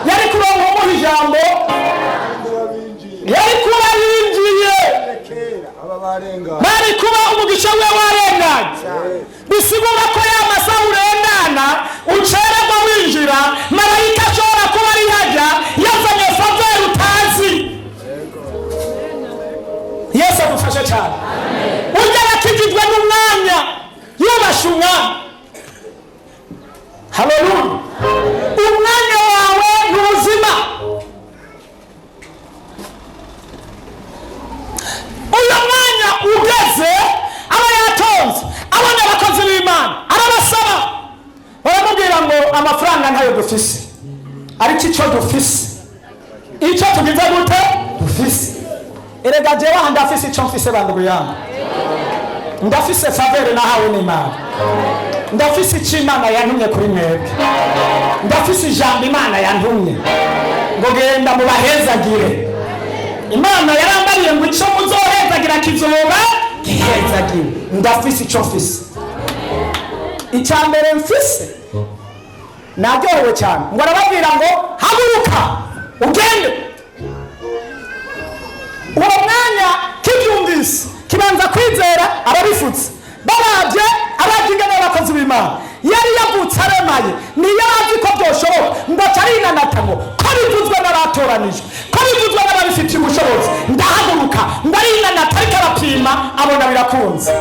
yari kuronka mu ijambo, yari kuba yinjiye, bari kuba umugisha we warenganye. Bisigura ko ya masaha urengana ucererwa winjira, marayika ashobora kuba ari hajya yazanye faveri utazi. Yesu adufashe cyane. Ujya yakijijwe n'umwanya yubashe umwanya. Haleluya. Umwanya wawe n'ubuzima. Uyu mwanya ugeze, aba yatonze, abana abakozi b'Imana arabasaba, baramubwira ngo amafaranga ntayo dufise, ariko icyo dufise, icyo tugize gute dufise. Erega jewe ndafise icyo mfise bandu yangu. Ndafise favere nahawe n'Imana. Ndafise icyo Imana yantumye kuri mwebwe. Ndafise ijambo Imana yantumye ngo genda mubahezagire. Imana yarambariye ngo icyo muzohezagira kizoba gihezagire. Ndafise icyo mfise. Icya mbere mfise naryohewe cyane ngo arababwira ngo haguruka ugende. Uwo mwanya kibyumvise kibanza kwizera ababifutse barabye abakingana n'abakozi b'Imana. Yari yavutse aremaye, ntiyazi ko byoshoboka ngo acarinanatamo ko bivuzwe n'abatoranijwe, ko bivuzwe n'ababifitiye ubushobozi. Ndahaguruka ngo arinanata, ariko arapima abona birakunze.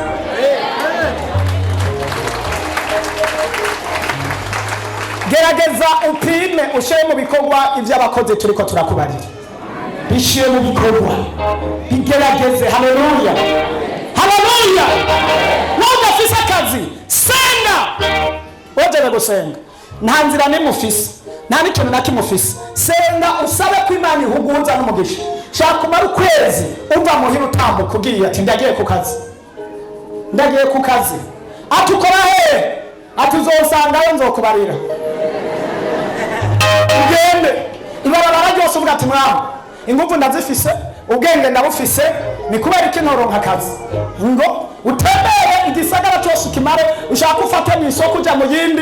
Gerageza upime ushyire mu bikorwa iby'abakozi turiko turakubarira. Bishyire mu bikorwa, bigerageze. Haleluya, haleluya. Nubwo afise akazi senga, wajyaga gusenga nta nzira nimufise, nta n'ikintu na kimufise. Senga usabe ko Imana ihuguza n'umugisha. Shaka kumara ukwezi uva muhira utambuka ugiye ati ndagiye ku kazi, ndagiye ku kazi. Ati ukora he? Ati uzosangayo nzokubarira. Ugende ibarabara ryose uvuga ati mwami ingufu ndazifise, ubwenge ndabufise, ni kubera iki ntoronka akazi. Ngo utembere igisagara cyose ukimare, ushaka ufate mu isoko ujya mu yindi,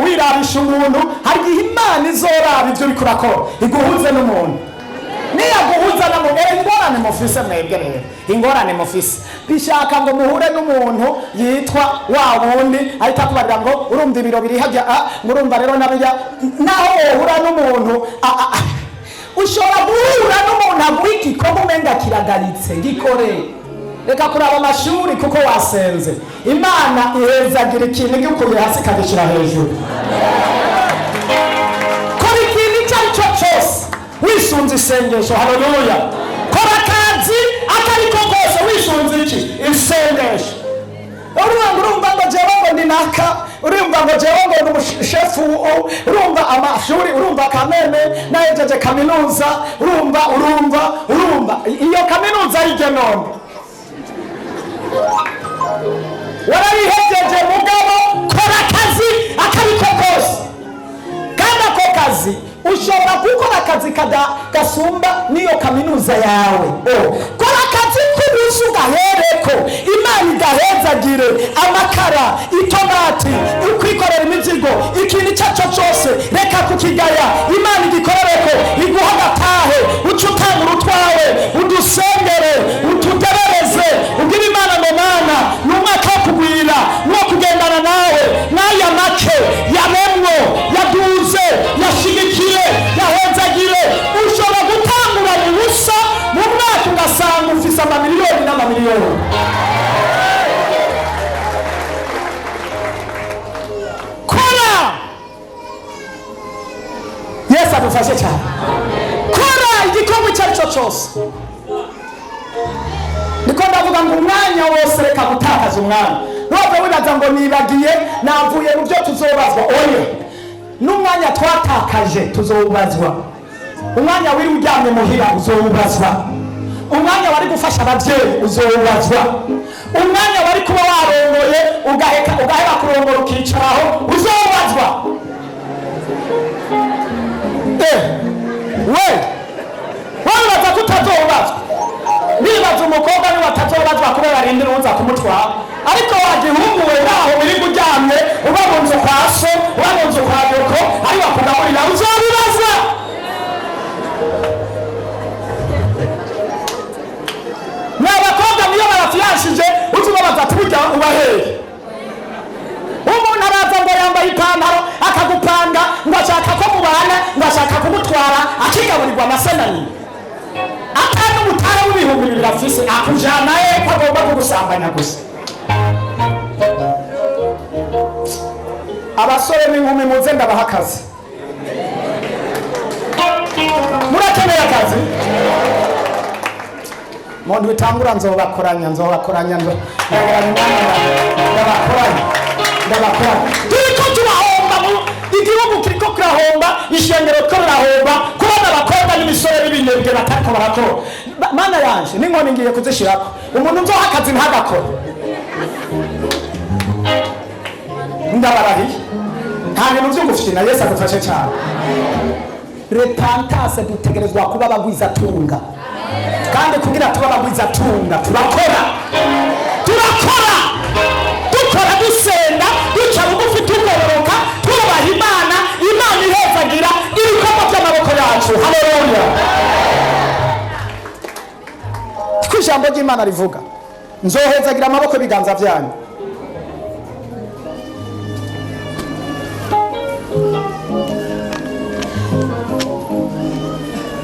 wirabisha umuntu. Hari igihe Imana izoraba ibyo uriko urakora iguhuze n'umuntu. Niyaguhuza na muntu, ingorane mufise mwebwe rero, ingorane mufise bishaka ngo muhure n'umuntu yitwa wa wundi ahita kubarira ngo urumva ibiro biri hajya, murumva rero nabijya naho uhura n'umuntu ushobora guhura n'umuntu umuntu aguha igikorwa umenga kiragaritse gikore. Reka kuraba amashuri kuko wasenze. Imana ihezagira ikintu gikuye hasi kagishyira hejuru. Kora ikintu icyo ari cyo cyose wisunze isengesho. Haleluya. Kora akazi akariko kose wisunze iki? Isengesho. Urumva ngo jewe ngo ndi naka, urumva ngo jewe ngo ndi umushefu, urumva amashuri, urumva kameme nahejeje kaminuza, urumva iyo kaminuza y'iryo none warayihejeje mugabo. Kora akazi akariko kose, kandi ako kazi ushobora gukora akazi gasumba niyo kaminuza yawe. Kora akazi k'ubusa ugahereko, Imana igahezagire amakara, itomati, ukwikorera imizigo, ikintu icyo cyo cyose reka kukigaya, Imana igikorereko, iguha agatahe, uca utanga urutwawe, udusengere, utuderereze, ubwira Imana ngo Mana ni umwaka wo kugwira, no kugendana nawe, n'aya make yabemwo, yaduze, yashigikire, yahezagire. Ushobora gutangura mu busa mu mwaka ugasanga ufise amamiliyoni n'amamiliyoni. Kora! Yesu adufashe cyane. Kora igikorwa icyo ari cyo cyose. Niko ndavuga ngo umwanya wose reka gutakaza umwanya. Nubwo wibaza ngo nibagiye navuye mu byo tuzobazwa. Oya, n'umwanya twatakaje tuzobazwa. Umwanya wiri uryamye muhira uzobazwa. Umwanya wari gufasha ababyeyi uzobazwa. Umwanya wari kuba warongoye ugahera kurongora ukicaraho uzobazwa. Wibaza ko utazobazwa. Nibaza umukobwa niba atazobazwa kubera arindira uza kumutwara. Ariko wagihunguwe naho uri kuryamye uba mu nzu kwa so, uba mu nzu kwa nyoko, ari bakugaburira uzobibazwa. N'abakobwa niyo barafiyashije uzubabaza ati burya ubaheye. Umuntu araza ngo yambaye ipantaro akagupanga ngo ashaka ko mubana, ngo ashaka kumutwara akigaburirwa na se na nyina. Atari umutara w'ibihumbi bibiri afise akujana ko agomba kugusambanya gusa. Abasore n'inkumi muze ndabaha akazi. Murakeneye akazi? Muntu bitangura nzobakoranya ndabakoranya. Turiko turahomba igihugu kiriko kirahomba, ishengero ko rirahomba, kubona abakobwa n'imisore n'ibinebwe batariko barakora. Mana yanje n'inkoni ngiye kuzishirako. Umuntu nzoha akazi ntagakora. Ndabarahiye. Nta bintu by'umufite na Yesu adufashe cyane. Repentance dutegerezwa kuba abagwiza tunga. Kandi kugira tuba abagwiza tunga turakora. Dukora dusenga, duca bugufi tugororoka, twubaha Imana, Imana ihezagira ibikorwa by'amaboko yacu. Haleluya. Ku ijambo ry'Imana rivuga, nzohezagira amaboko ibiganza byanyu.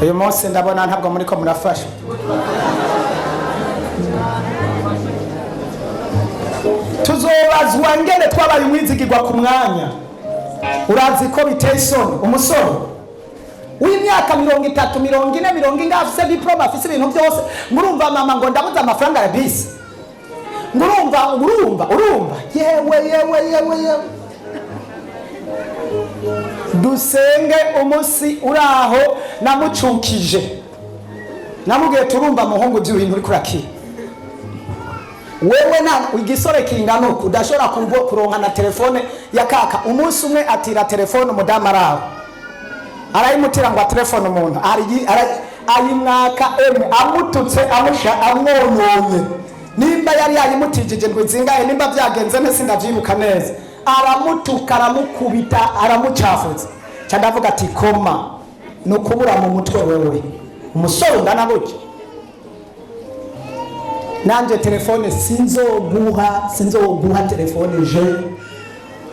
Uyu munsi ndabona ntabwo muri ko murafasha. Tuzobazwa ngene twabaye umwizigirwa ku mwanya. Urazi ko biteye isoni umusore w'imyaka 30, 40, 40 afise diploma, afise ibintu byose. Ngurumva mama ngo ndabuza amafaranga ya bisi. Ngurumva yewe. Dusenge umusi uraho namucukije. Namubwiye turumva muhungu by'ibintu uri kuraki. Wewe na igisore kingana uko udashobora kuronka na telefone ya kaka. Umunsi umwe atira telefone umudamu araho. Arayimutira ngo telefone umuntu. Ayimwaka amututse amwononye. Nimba yari yayimutijije ngo zingahe, nimba byagenze nese ndavyibuka neza. Aramutuka, aramukubita, aramucafuza. Candavuga ati koma no kubura mu mutwe wewe. Umusore ndana buke. Nanje telefone sinzoguha telefone je.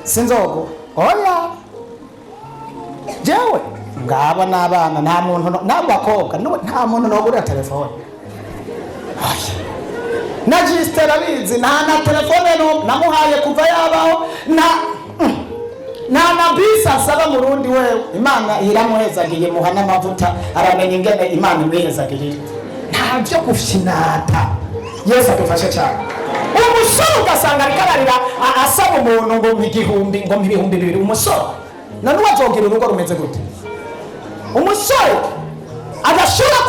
Sinzoguha. Oya. Jewe ngabo n'abana nta muntu n'abakobwa nta muntu nogura telefone na jistera bizi na telefone no namuhaye kuva yabaho na bisa saba murundi wewe Imana iramuhezagiye muhana amavuta aramenya ingene Imana imwezagiye nta byo gufyinata Yesu adufashe cyane umusoro ugasanga arikararira asaba umuntu ngo igihumbi ngo ibihumbi 2 umusoro none wazogira urugo rumeze gute umusore adashobora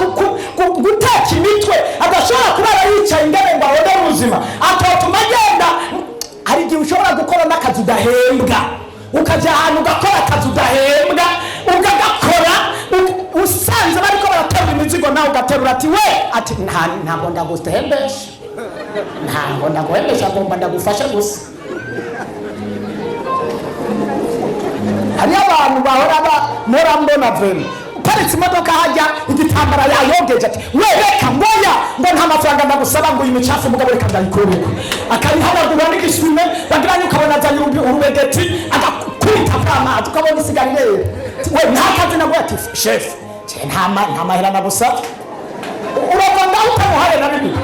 guteka imitwe adashobora kurara yicaye ingene ngo abone ubuzima atotuma agenda hari igihe ushobora gukora n'akazi udahembwa ukajya ahantu ugakora akazi udahembwa ugagakora usanze bariko baraterura imizigo nawe ugaterura ati we ati ntabwo ndaguhembesha ntabwo ndaguhembesha agomba ndagufasha gusa hari abantu bahora mbona veni uparitse imodoka hajya igitambara yayogeje ati we reka ngoya ngo nta mafaranga ndagusaba ngo uyu micafu umugabo reka ndayikureko akarihanagura n'igisume bagiranye ukabona azanye urubegeti agakubita amazi ukabona isigara irera we nta kazi naguye ati shefu nta mahera nagusaba urava ngaho utamuhaye na bibiri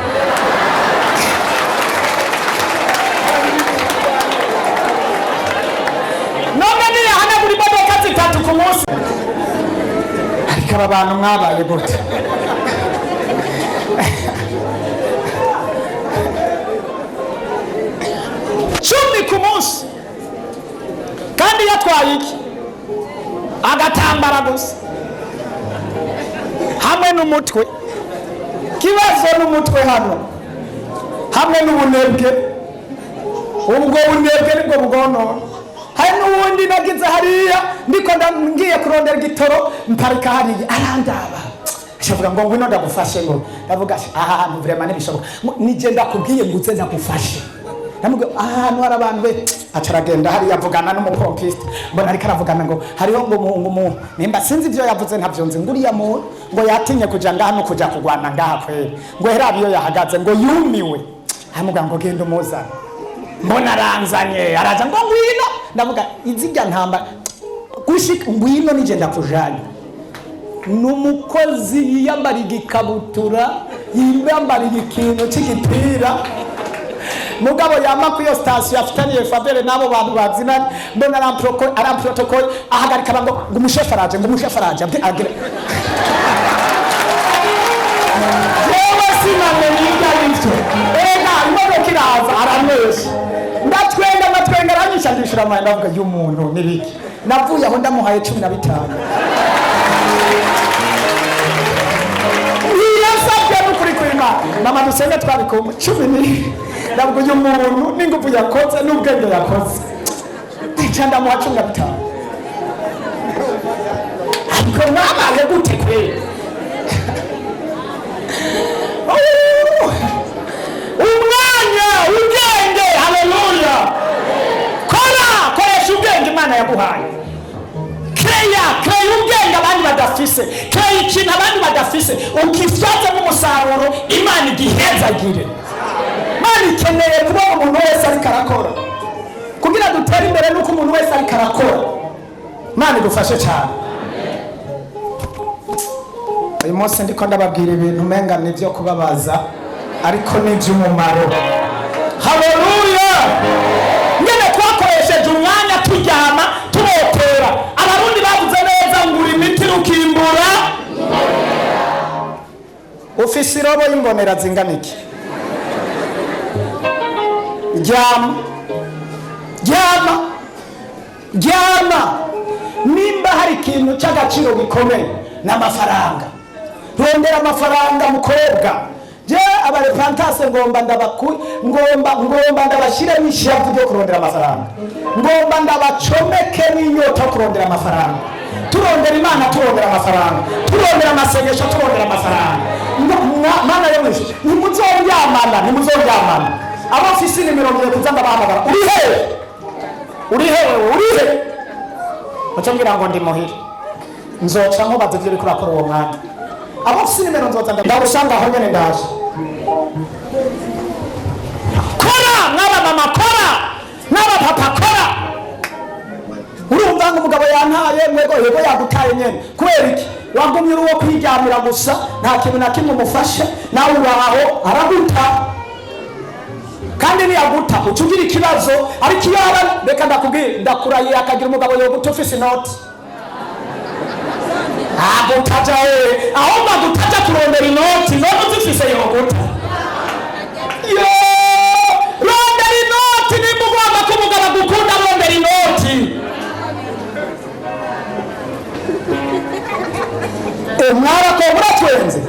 none niyo hanagura imodoka zitatu ku munsi ariko aba bantu mwabaye gute cumi ku munsi kandi yatwaye iki agatambara gusa hamwe n'umutwe kibazo n'umutwe hano hamwe n'ubunebwe ubwo bunebwe nibwo bwonona hari n'ubundi nagize hariya ndiko ngiye kurondera igitoro mparika hariya arandaba shavuga ngo ngwino ndagufashe ngo ndavuga ahantu vraiment nibishoboka nije ndakubwiye nguze ndagufashe namubwiye ahantu hari abantu be acaragenda hariya avugana n'umupompiste mbona ariko aravugana ngo hariho ngo nimba sinzi ibyo yavuze ntabyo nzi nguriya mu ngo yatinye kuja ngaha no kuja kugwana ngaha kweli ngo herabiyo yahagaze ngo yumiwe hamubwa ngo genda umuzana mbona aranzanye araza ngo ngwino ndavuga izijya ntamba gushika ngwino nije ndakujanye n'umukozi yiyambara igikabutura yiyambara ikintu cy'igipira mugabo yama ku yo station afitaniye favere nabo bantu bazinanye mbona aramprotocol ahagarika bango ngumushefu araje agira yewe sinamenye ibyo imodoka iraza aramwesha ndatwenga aranyisha ndishura amahera ndavuga y'umuntu nibiki navuye aho ndamuhaye 15 yasabye n'ukuri kwima mama dusenge twabikoma 10 ndavuga y'umuntu n'ingufu yakoze n'ubwenge yakoze ndicanda mu 15 ariko nabaye gute kweli umwanya ubwenge haleluya koresha ubwenge Imana yaguhaye kreya ubwenge abandi badafise kreya ikintu abandi badafise ukifyaza n'umusaruro Imana igihezagire Imana ikeneye kubona umuntu wese ariko arakora kugira dutere imbere nuko umuntu wese ariko arakora Imana idufashe cyane uyu munsi ndiko ndababwira ibintu umenga nivyo kubabaza ariko n'iby'umumaro haleluya nyene twakoresheje umwanya turyama tubotera abarundi bavuze neza ngura imiti rukimbura ufise irobo y'imbonera zingana iki ryama nimba hari ikintu cy'agaciro gikomeye n'amafaranga rondera amafaranga mukobwa je abarepantase ngomba ndabashire n'ishavu ryo kurondera amafaranga ngomba ndabacomeke n'inyota kurondera amafaranga turondera Imana turondera amafaranga turondera amasengesho turondera amafaranga Mana yo mwisho nimuzoryamana abo ofisi nimero ngiye kuzanga bahamagara uri hewe mucambira ngo ndi muhira nzoca nkubaza ivyo uriko urakora uwo mwanya abo ofisi nimero nzoza ndagusanga aho nyene ndaje kora n'aba mama kora n'aba papa kora urumva ngo umugabo yantaye mwego yego yagutaye nyene kubera iki wagumye uwo kwiryamira gusa nta kintu na kimwe umufashe nawe uraho araguta kandi niyaguta ucugira ikibazo ariko iyo aba reka ndakubwira ndakurahiye akagira umugabo yoguta ufise inoti agutaja ahubwo agutaja kurondera inoti none uzifise yoguta rondera inoti nimugomba ko umugabo agukunda rondera inoti mwara ko muratwenze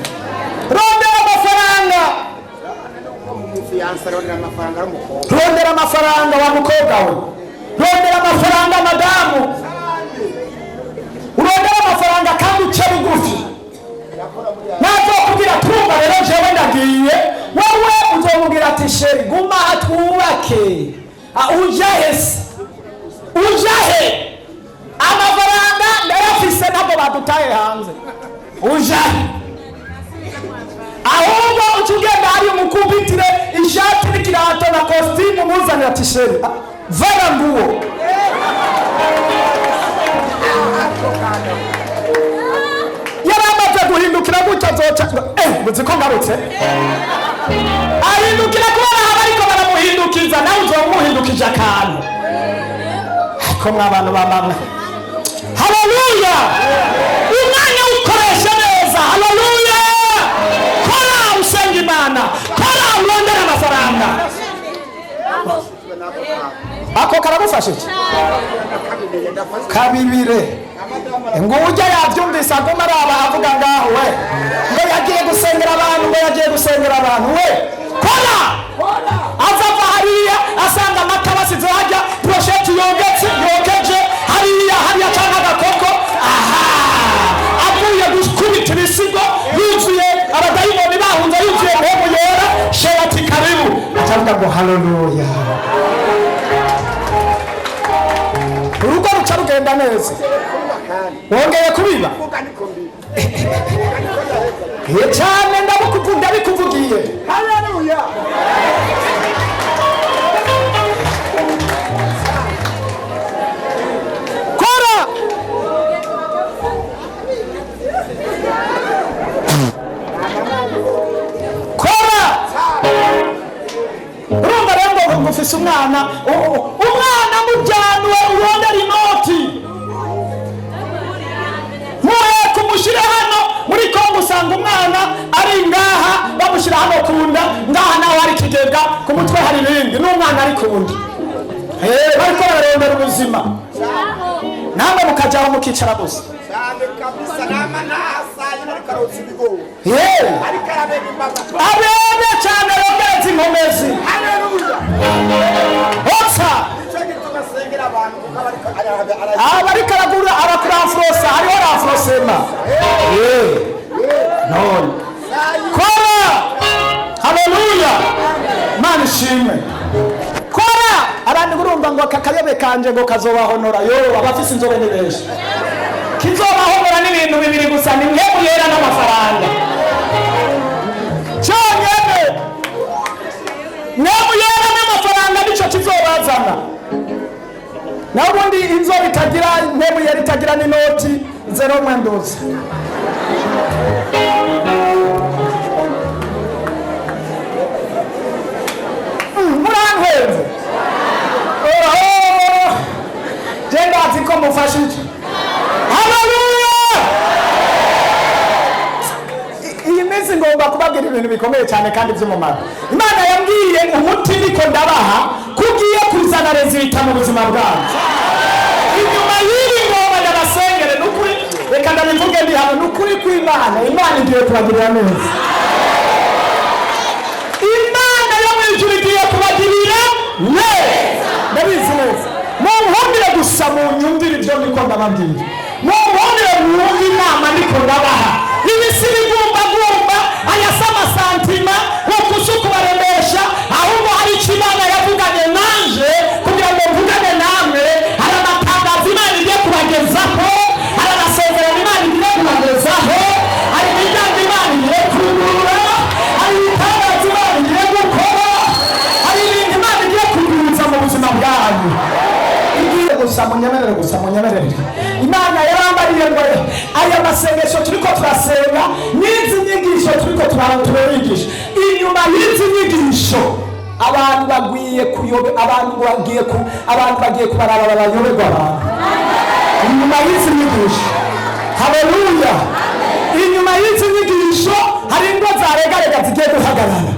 rondera amafaranga rondera amafaranga wa mukobwa we rondera amafaranga madamu urondera amafaranga kandi uce bugufi nazokubwira twumva rero jewe ndagiye wowe uzomubwira ati sheri guma twubake ujahe amafaranga ndayafise ntabwo badutaye hanze ujahe ahubwo ukigenda hari umukubitire ishati n'ikirato na costume muzanira ati sheri vara nguo yaramaze guhindukira gutya zoca muziko ngarutse ahindukira kubera haba ariko baramuhindukiza nawe uzomuhindukije akantu ko mw'abantu bamamwe haleluya umwanya ukoresha neza haleluya kora usenga imana kora urondera amafaranga ako karagufasha iki kabibire ngo ujya yabyumvise aguma araba avuga ngaho we ngo yagiye gusengera abantu we kora azava hariya asanga amata basize hajya prosheti yokeje hariya cyangwa agakoko avuye gukubita ibisigo yuzuye abadayimoni bahunze yuzuye mpemu yera sheya ati karibu atavuga ngo haleluya urugo ruca rugenda neza wongeye kubiba cyane ndabikuvugiye haleluya kora urumva rero ngo ufise umwana mujyanwe urondera inoti kumushyira hano muri Kongo usanga umwana ari ngaha bamushyira hano kunda ngaha nawe hari ikigega ku mutwe hari ibindi n'umwana ari kundi bariko bararondera ubuzima namwe mukajyaho mukicara gusa abebe cyane rogereza inkomezi abariko arakuramfurosa hariho ramfurosema none kora haleluya mana ishimwe kora abandi urumva ngo aka kayobe kanje ngo kazobahonora abafise inzobe ni benshi kizobahonora n'ibintu bibiri gusa ni mwemu yera n'amafaranga cyonyene mwemu yera n'amafaranga nico kizobazana nabundi inzobe itagira mwemu yera itagira n'inoti zero mwendoza murankweze jenda ati ko mufashije haleluya iyi minsi ngomba kubabwira ibintu bikomeye cyane kandi by'umumaro imana yambwiye umuti niko ndabaha kugiye kuzana rezita mu buzima bwawe inyuma y'ibi ngomba ndabasengere n'ukuri reka ndabivuge ndi hano n'ukuri kw'imana imana igiye kubagirira neza imana yo mu ijuru igiye kubagirira neza ndabizi neza munkundire gusa munyumvire ibyo ndiko ndababwira munkundire mwumve inama ndiko ndabaha ibisi bigumbagumba ayasama santima wo kusukubaremesha ahubwo hari ikimana yavuganye nanje kugira ngo mvugane namwe hari amatangazo imana igiye kubagezaho hari amasezerano imana igiye kubagezaho hari imiryango imana igiye kurura hari ibitangazo imana igiye gukora hari ibintu imana igiye kubiruza mu buzima bwanyu igiye gusa munyemerere gusa munyemerere. Imana yarambariye ngo aya masengesho turiko turasenga n'izi nyigisho turiko turabigisha. Inyuma y'izi nyigisho abantu bagiye kuyobe, abantu bagiye kubaraba bayoberwa abantu. Inyuma y'izi nyigisho, haleluya, inyuma y'izi nyigisho hari ingo zaregarega zigiye guhagarara.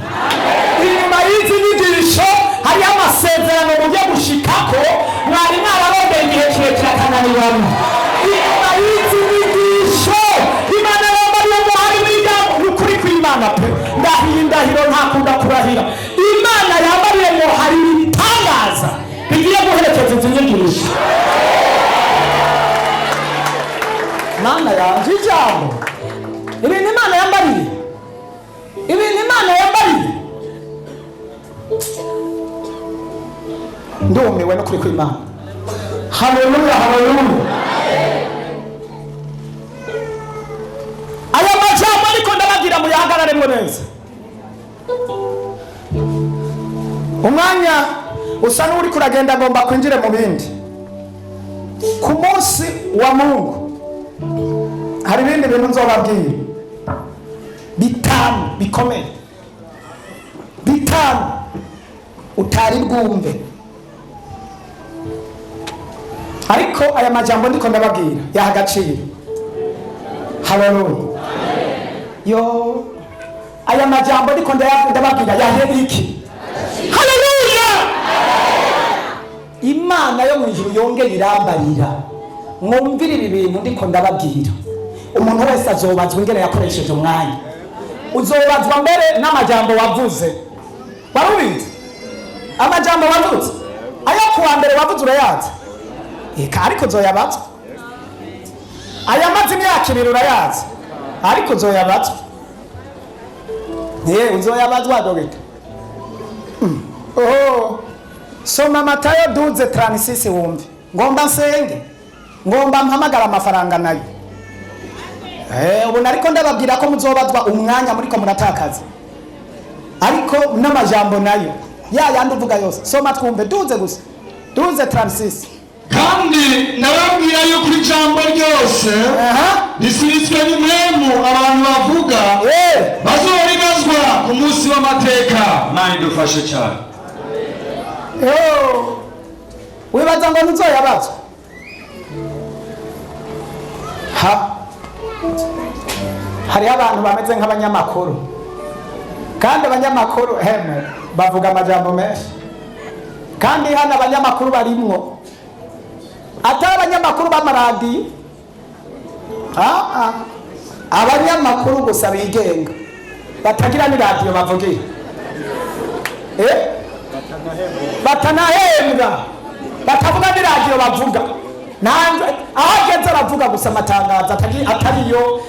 Inyuma y'izi nyigisho hari amasezerano mugiye gushikako mwari mwararondeye igihe kirekire akananirana. Inyuma y'izi nyigisho Imana yambariye ngo hari imiryango n'ukuri kw'Imana pe, ndahiro ntakunda kurahira. Imana yambariye ngo hari ibitangaza bigiye guherekeza izi nyigisho. Mana yanje ijambo ibintu Imana yambariye, ibintu Imana yambariye, ndumiwe no kuri kw'Imana. Haleluya, haleluya. Aya majambo ariko ndabagira muyahagararemwe neza. Umwanya usa n'uri kuragenda ngomba kwinjire mu bindi. Ku munsi wa Mungu hari ibindi bintu nzobabwira bitanu bikomeye, bitanu utari bwumve. Ariko aya majambo ndiko ndababwira yaha agaciro. Haleluya. Yo aya majambo ndiko ndababwira yahe iki? Haleluya. Imana yo mwijuru yongera irambarira mwumvire ibi bintu ndiko ndababwira. Umuntu wese azobazwa ingene yakoresheje umwanya, uzobazwa mbere n'amajambo wavuze. Warubizi amajambo wavuze ayo kuwa mbere wavuze urayazi, eka ariko uzoyabazwa. Aya mazi imyaka 2 urayazi, ariko uzoyabazwa. Uzoyabazwa dogita. Soma Matayo 12:36 wumve. Ngomba nsenge, ngomba mpamagara amafaranga nayo. Ubu nariko ndababwira ko muzobazwa umwanya muriko muratakaza, ariko n'amajambo nayo yandi uvuga yose. Soma twumve 12 gusa, 12:36. Kandi nababwira yuko ijambo ryose risubitswe n'imwemu abantu bavuga bazoribazwa ku munsi w'amateka. Imana idufashe cyane. Wibaza ngo ntuzoyabazwa? Hari abantu bameze nk'abanyamakuru, kandi abanyamakuru bavuga amajambo menshi, kandi hano abanyamakuru barimwo atari abanyamakuru b'amaradiyo, abanyamakuru gusa bigenga batagira n'iradiyo bavugira, batanahembwa, batavuga n'iradiyo bavuga. Aho ageze aravuga gusa amatangazo atariyo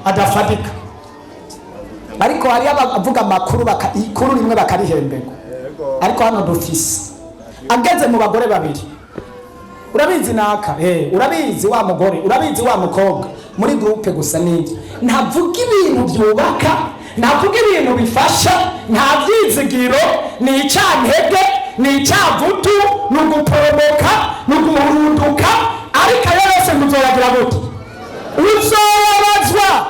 adafatika. Ariko hari abavuga amakuru ikuru rimwe bakarihemberwa. Ariko hano dufise ageze mu bagore babiri, urabizi naka urabizi wa mugore, urabizi wa mukobwa, muri groupe gusa n'ibyo ntavuga ibintu byubaka, ntavuga ibintu bifasha, nta byizigiro, ni icantege, ni icavutu, ni uguporomoka, ni uguhurunduka. Ariko ayo yose muzoyagira gute? Uzobazwa.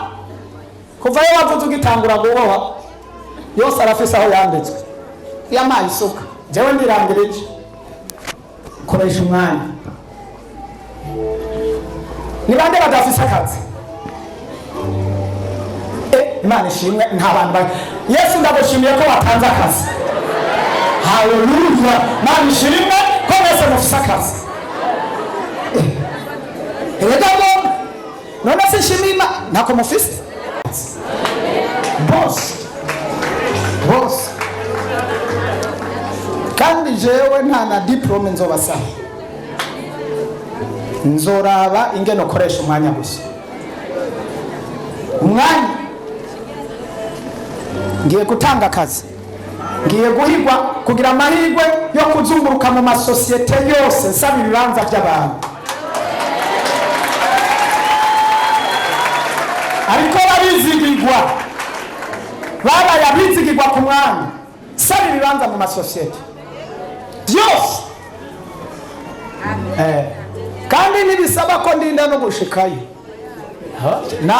Kuva yo wavuze ugitangura guhoha yose arafise aho yanditswe. Yamaye isuka jewe ndirangirije koresha umwanya. Ni bande badafise akazi? Imana ishimwe nta bantu bari. Yesu ndagushimiye ko watanze akazi. Haleluya. Imana ishimwe ko mwese mufise akazi. None se shimima nako mufise? Boss. Kandi jewe nta na diplome nzobasaba. Nzoraba ingene ukoresha umwanya gusa. Umwanya ngiye gutanga akazi, ngiye guhigwa kugira amahirwe yo kuzunguruka mu masosiyete yose nsaba ibibanza by'abantu. Ariko babizigirwa, babaye abizigirwa ku mwanya, saba ibibanza mu masosiyete byose. kandi nibisaba ko ndinda no gushikayo na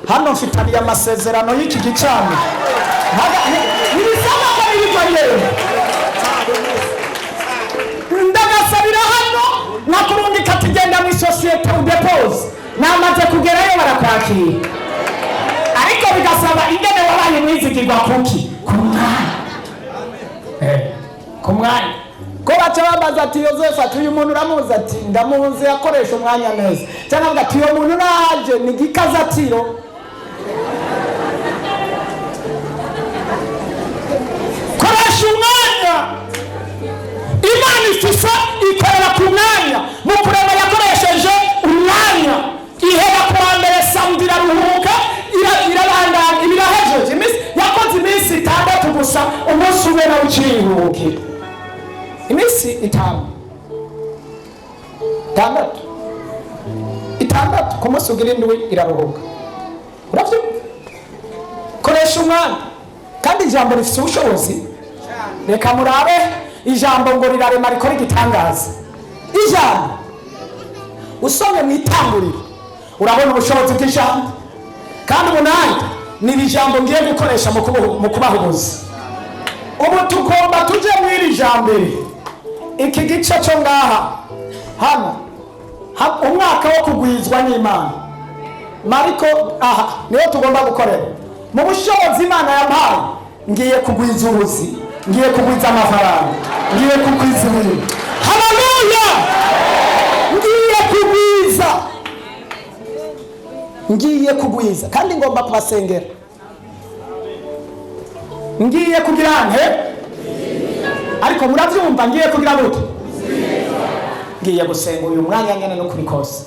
hano mfitaniye amasezerano y'iki gicano nibisaba ko nibigwa yewe ndagasabira hano nakurungika tugenda mu sosiyete udepose namaze kugerayo barakwakira ariko bigasaba ingene wabaye mwizigirwa kuki ku mwanya ko baca bamaze ati Yozefu ati uyu muntu uramuzi ati ndamuzi yakoresha umwanya neza cyangwa avuga ati uyu muntu naje ni gikazatiro koresha umwanya Imana ifisa ikorera ku mwanya mu kurema yakoresheje umwanya ihera ku wa mbere Saudi iraruhuka irabandanya ibirahejeje yakoze iminsi 6 gusa umunsi umwe nawe uciruhuke iminsi 5 6 ku munsi ugira indwi iraruhuka uravyumva koresha umwanya kandi ijambo rifite ubushobozi reka murabe ijambo ngo rirarema rikora igitangaza ijambo usomye mu itanguriro urabona ubushobozi bw'ijambo kandi umunani ni ijambo ngiye gukoresha mu kubahubuza ubu tugomba tuje mw'iri jambo iki gice cyo ngaha hano umwaka wo kugwizwa n'Imana Mariko aha niyo tugomba gukorera mu bushobozi Imana yampaye ngiye kugwiza ubuzi ngiye kugwiza amafaranga ngiye kugwiza ibintu haleluya ngiye kugwiza kandi ngomba kubasengera ngiye kugira nte ariko muravyumva ngiye kugira gute ngiye gusenga uyu mwanya nyene no kuri kose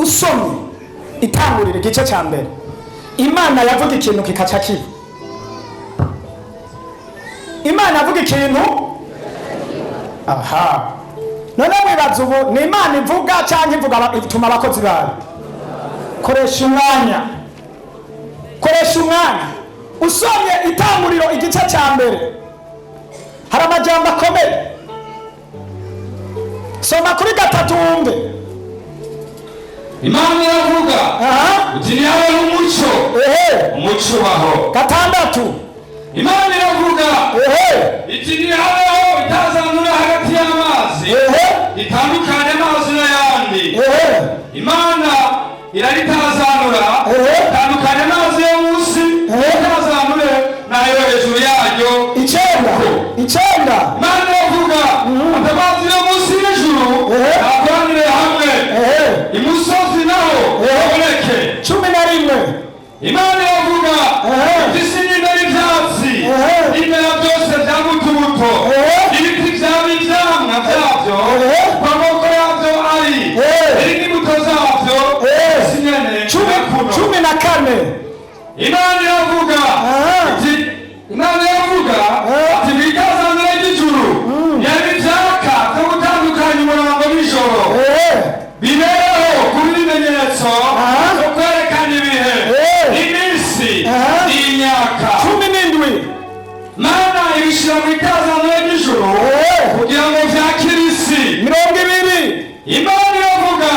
usomye itangurira igice cya mbere Imana yavuga ikintu kikaca kiba Imana yavuga ikintu aha none mwibaza ubu ni Imana ivuga cyangwa ivuga ituma abakozi bayo koresha umwanya usomye itanguriro igice cya mbere hari amajambo akomeye soma kuri 3 wumve Imana iravuga uti nihawe umuco umuco baho 6 Imana iravuga iti nihaweho itazanura hagati y'amazi itandukanye amazi n'ayandi Imana iraritazanura itandukanye amazi yo munsi itazanure nayo hejuru yaryo icenda Imana iravuga amazi yo munsi n'ijuru akoranire hamwe imusozi naho baboneke 11 Imana iravuga isi n'ibindi byatsi n'ibimera byose byamutubuto n'ibiti by'ivyamwa byabyo amoko yabyo ari n'imbuto zabyo sinyene 14 Imana iravuga ati bikazanira igijuru yari byaka byo gutandukanya umurango n'ijoro bibereho kuri ibimenyetso byo kwerekana ibihe iminsi n'imyaka 17 Mana ibishira mu itazaniro ry'ijuru kugira ngo vyakire isi 20 Imana iravuga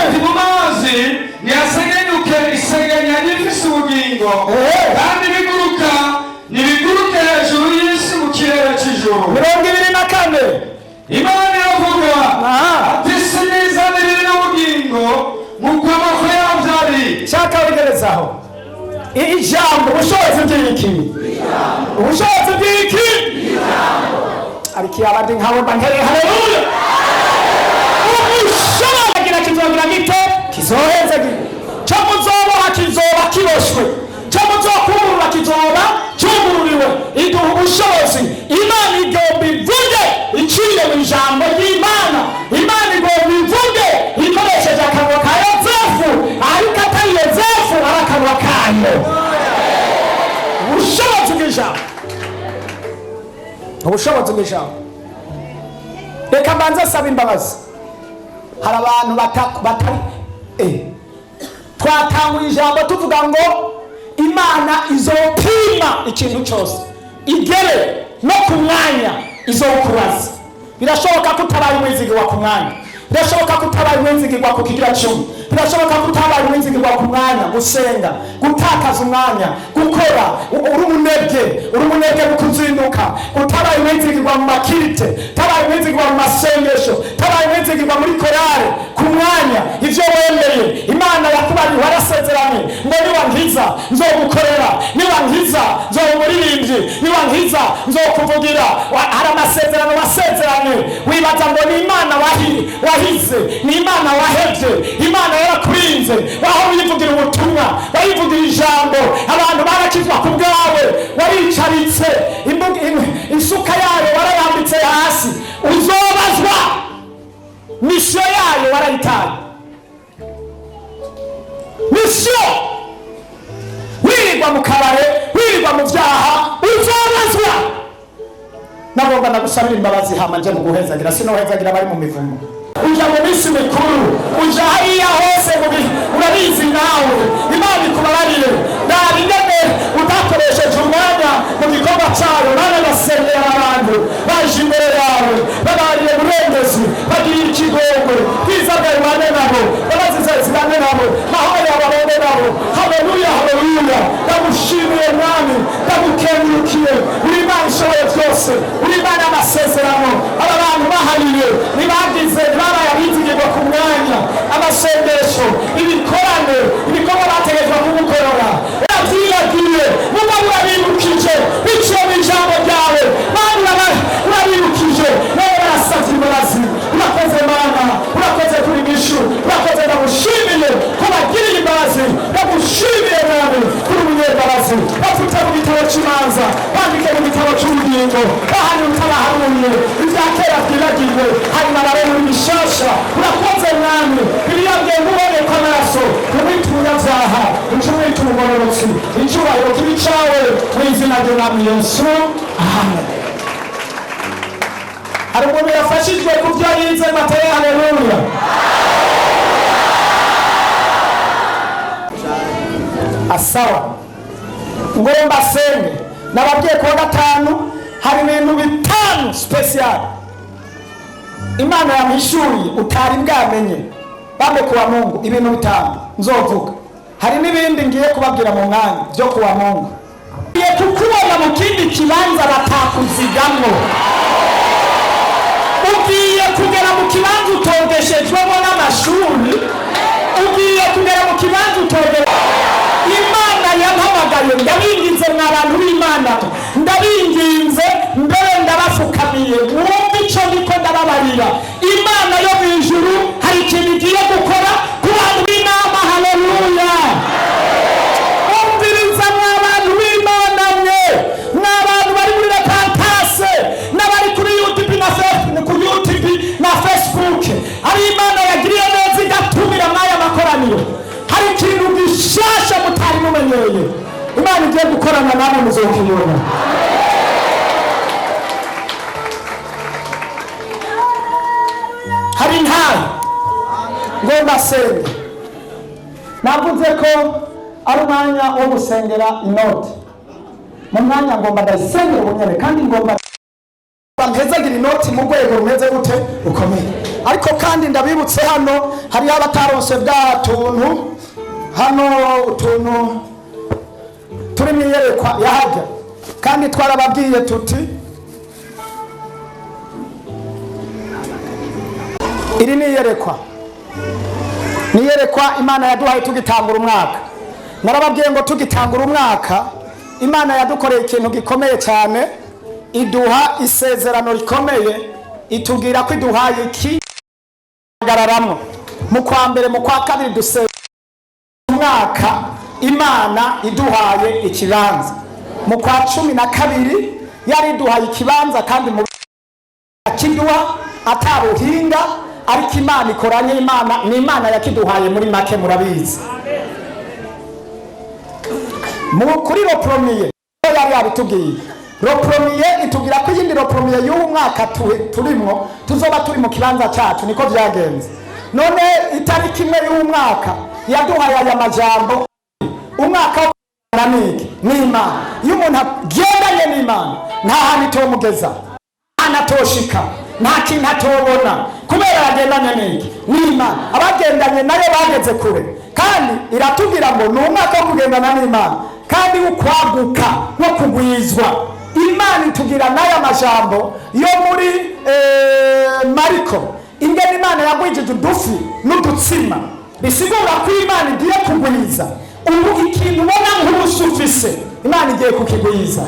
ati mu mazi nihasegenyuke isegenya n'ifise ubugingo kandi nibiguruke hejuru y'isi mu kirere c'ijuru 24 Imana iravuga ati isi n'izanire n'ubugingo nk'uko amako yavyo ari shaka wigerezaho ijambo ubushobozi bw'iki ariko abandi nkabomba nkere haleluya ubushobozi gira kizogira gite kizoheze cyo muzoboha kizoba kiboshwe cyo muzokurura kizoba cyugururiwe iduha ubushobozi Imana igomba ivuge iciye mu ijambo ry'Imana Imana igomba ivuge ikoresheje akanwa ka Yozefu ariko atari Yozefu ari akanwa kayo ubushobozi bw'ijambo reka mbanze asaba imbabazi hari abantu batari twatanguye ijambo tuvuga ngo Imana izopima ikintu cyose igere no ku mwanya izokubaza. Birashoboka ko utabaye umwizigirwa ku mwanya, birashoboka ko utabaye umwizigirwa ku kigira 10, birashoboka ko utabaye umwizigirwa ku mwanya gusenga, gutakaza umwanya, gukora, uri umunebwe mu kuzinduka, utabaye umwizigirwa mu makirite, utabaye umwizigirwa mu masengesho, utabaye umwizigirwa muri korale ku mwanya. Ivyo wemeye Imana yakubari warasezeranye ngo niwankiza nzogukorera, niwankiza nzomuririmbyi, niwankiza nzokuvugira. Hari amasezerano wasezeranye wibaza ngo ni Imana wahize, ni Imana wahevye. Imana yarakurinze, waho wivugira ubutumwa, wayivugira ijambo, abantu barakizwa ku bwawe, waricaritse, isuka yayo warayambitse hasi. Uzobazwa, misyo yayo warayitaye. Misyo wirirwa mu kabare, wirirwa mu vyaha, uzobazwa. Nagomba nagusabira imbabazi hama nje mu guhezagira, sinohezagira bari mu mivumo. Uja mu misi mikuru, uja hariya hose urabizi nawe, Imana ikubabarire. Nari ngene utakoresheje umwanya mu gikorwa cyayo, nane basengera abantu baje imbere yawe, babariye burengezi, bagira ikigongwe, bwiza bwawe bane nabo, babaziza zibane nabo, mahoro yawe abone nabo. Haleluya, haleluya. Ndagushimiye Mwami, ndagukengurukiye. Uri Imana ishoboye byose, uri Imana y'amasezerano. Aba bantu bahariye nibagize babaye abizigirwa ku mwanya, amasengesho, ibikorwa bategetswe kugukorera urabyiragiye, mugabo urabibukije biciye mu ijambo ryawe. Mana urabibukije, nawe barasavye imbabazi. Urakoze Mana, urakoze kuri mishu, urakoze. Ndagushimiye ko bagiriye imbabazi, ndagushimiye nawe kuri umunyembabazi. Bafute mu gitabo cy'imanza, bandike mu gitabo cy'ubugingo, bahanye utabaharuye ibya kera byibagirwe, hanyuma barebe ibishasha. Urakoze Mwami, biriyabwiye ngubone ko amaraso umunyabyaha ucumita umugororotsi. Icyubahiro kibi cyawe mu izina ry'Umwami Yesu, amen. Hari umuntu yafashijwe ku byo yize Mateyo? Haleluya. Asawa ngomba senge nababwiye kuwa gatanu hari ibintu bitanu special Imana yamishuriye utari bwamenye. Bambe kuwa Mungu ibintu bitanu nzovuga. Hari n'ibindi ngiye kubabwira mu mwanya byo kuwa Mungu. Ngiye kukubona mu kindi kibanza batakuzigamwo. Ugiye kugera mu kibanza utondeshejwemo n'amashuri, ugiye kugera mu kibanza Imana yampamagaye. Ndabinginze mw'abantu b'Imana, ndabinginze mbere ndabafukamiye, mwumve icyo niko ndababarira. Imana yo mwijuru hari ikintu igiye gukora ku bantu b'inama. Haleluya. Umviriza mw'abantu b'Imana, mw'abantu bari muri repentance n'abari kuri YouTube na Facebook, ari Imana yagiriye neza igatumira mw'aya makoraniro. Hari ikintu gishasha mutari mumenyeye Imana igiye gukorana namwe, muzokibona. Hari ntayo ngomba senge. Navuze ko ari umwanya wo gusengera inoti. Mu mwanya ngomba ndasengera ubunyene, kandi ngomba mpezagira inoti mu rwego rumeze gute rukomeye. Ariko kandi ndabibutse hano hariho abataronse bwa tuntu hano, utuntu turi mwiyerekwa yahabwa, kandi twarababwiye tuti iri niyerekwa Imana yaduhaye tugitangura umwaka. Narababwiye ngo tugitangura umwaka Imana yadukoreye ikintu gikomeye cyane, iduha isezerano rikomeye, itubwira ko iduhaye iki gararamo mu kwa mbere mu kwa kabiri duse umwaka. Imana iduhaye ikibanza mu kwa 12 yari iduhaye ikibanza, kandi mu kiduha ataruhinga, ariko Imana ikoranye. Imana ni Imana yakiduhaye muri make, murabizi. Kuri ropromiye yari yabitubwiye. Ropromiye itubwira ko yindi ropromiye y'uwo mwaka turimo tuzoba turi mu kibanza cyacu. Niko byagenze. None itariki imwe y'uwo mwaka yaduhaye aya majambo. Umwaka ni Imana. Iyo umuntu agendanye n'Imana nta hantu itomugeza. ahantu atoshika nta kintu atobona kubera yagendanye n'iki n'Imana. Abagendanye nayo bageze kure, kandi iratubwira ngo ni umwaka wo kugendana n'Imana kandi ukwaguka no kugwizwa. Imana itugira n'aya majambo yo muri Mariko, ingene Imana yagwijije udufi n'udutsima, bisigura ko Imana igiye kugwiza. Ubu ikintu ubona nk'ubusa ufise Imana igiye kukigwiza.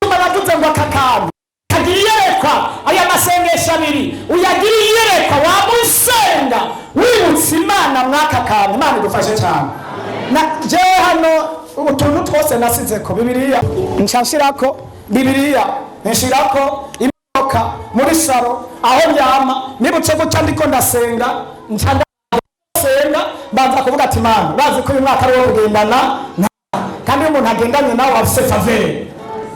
Baravuze ngo aka kantu kagira iyerekwa, aya masengesho abiri uyagira iyerekwa, wamusenga wibutse Imana mwaka kantu. Imana idufashe cyane. Je hano utuntu twose nasize ko Bibiliya nshashirako, Bibiliya nshirako imoka muri saro aho nyama, nibutse guca ndiko ndasenga nshanga senga banza kuvuga ati Imana bazi ko uyu mwaka ari wo kugendana, kandi umuntu agendanye nawe afise faveur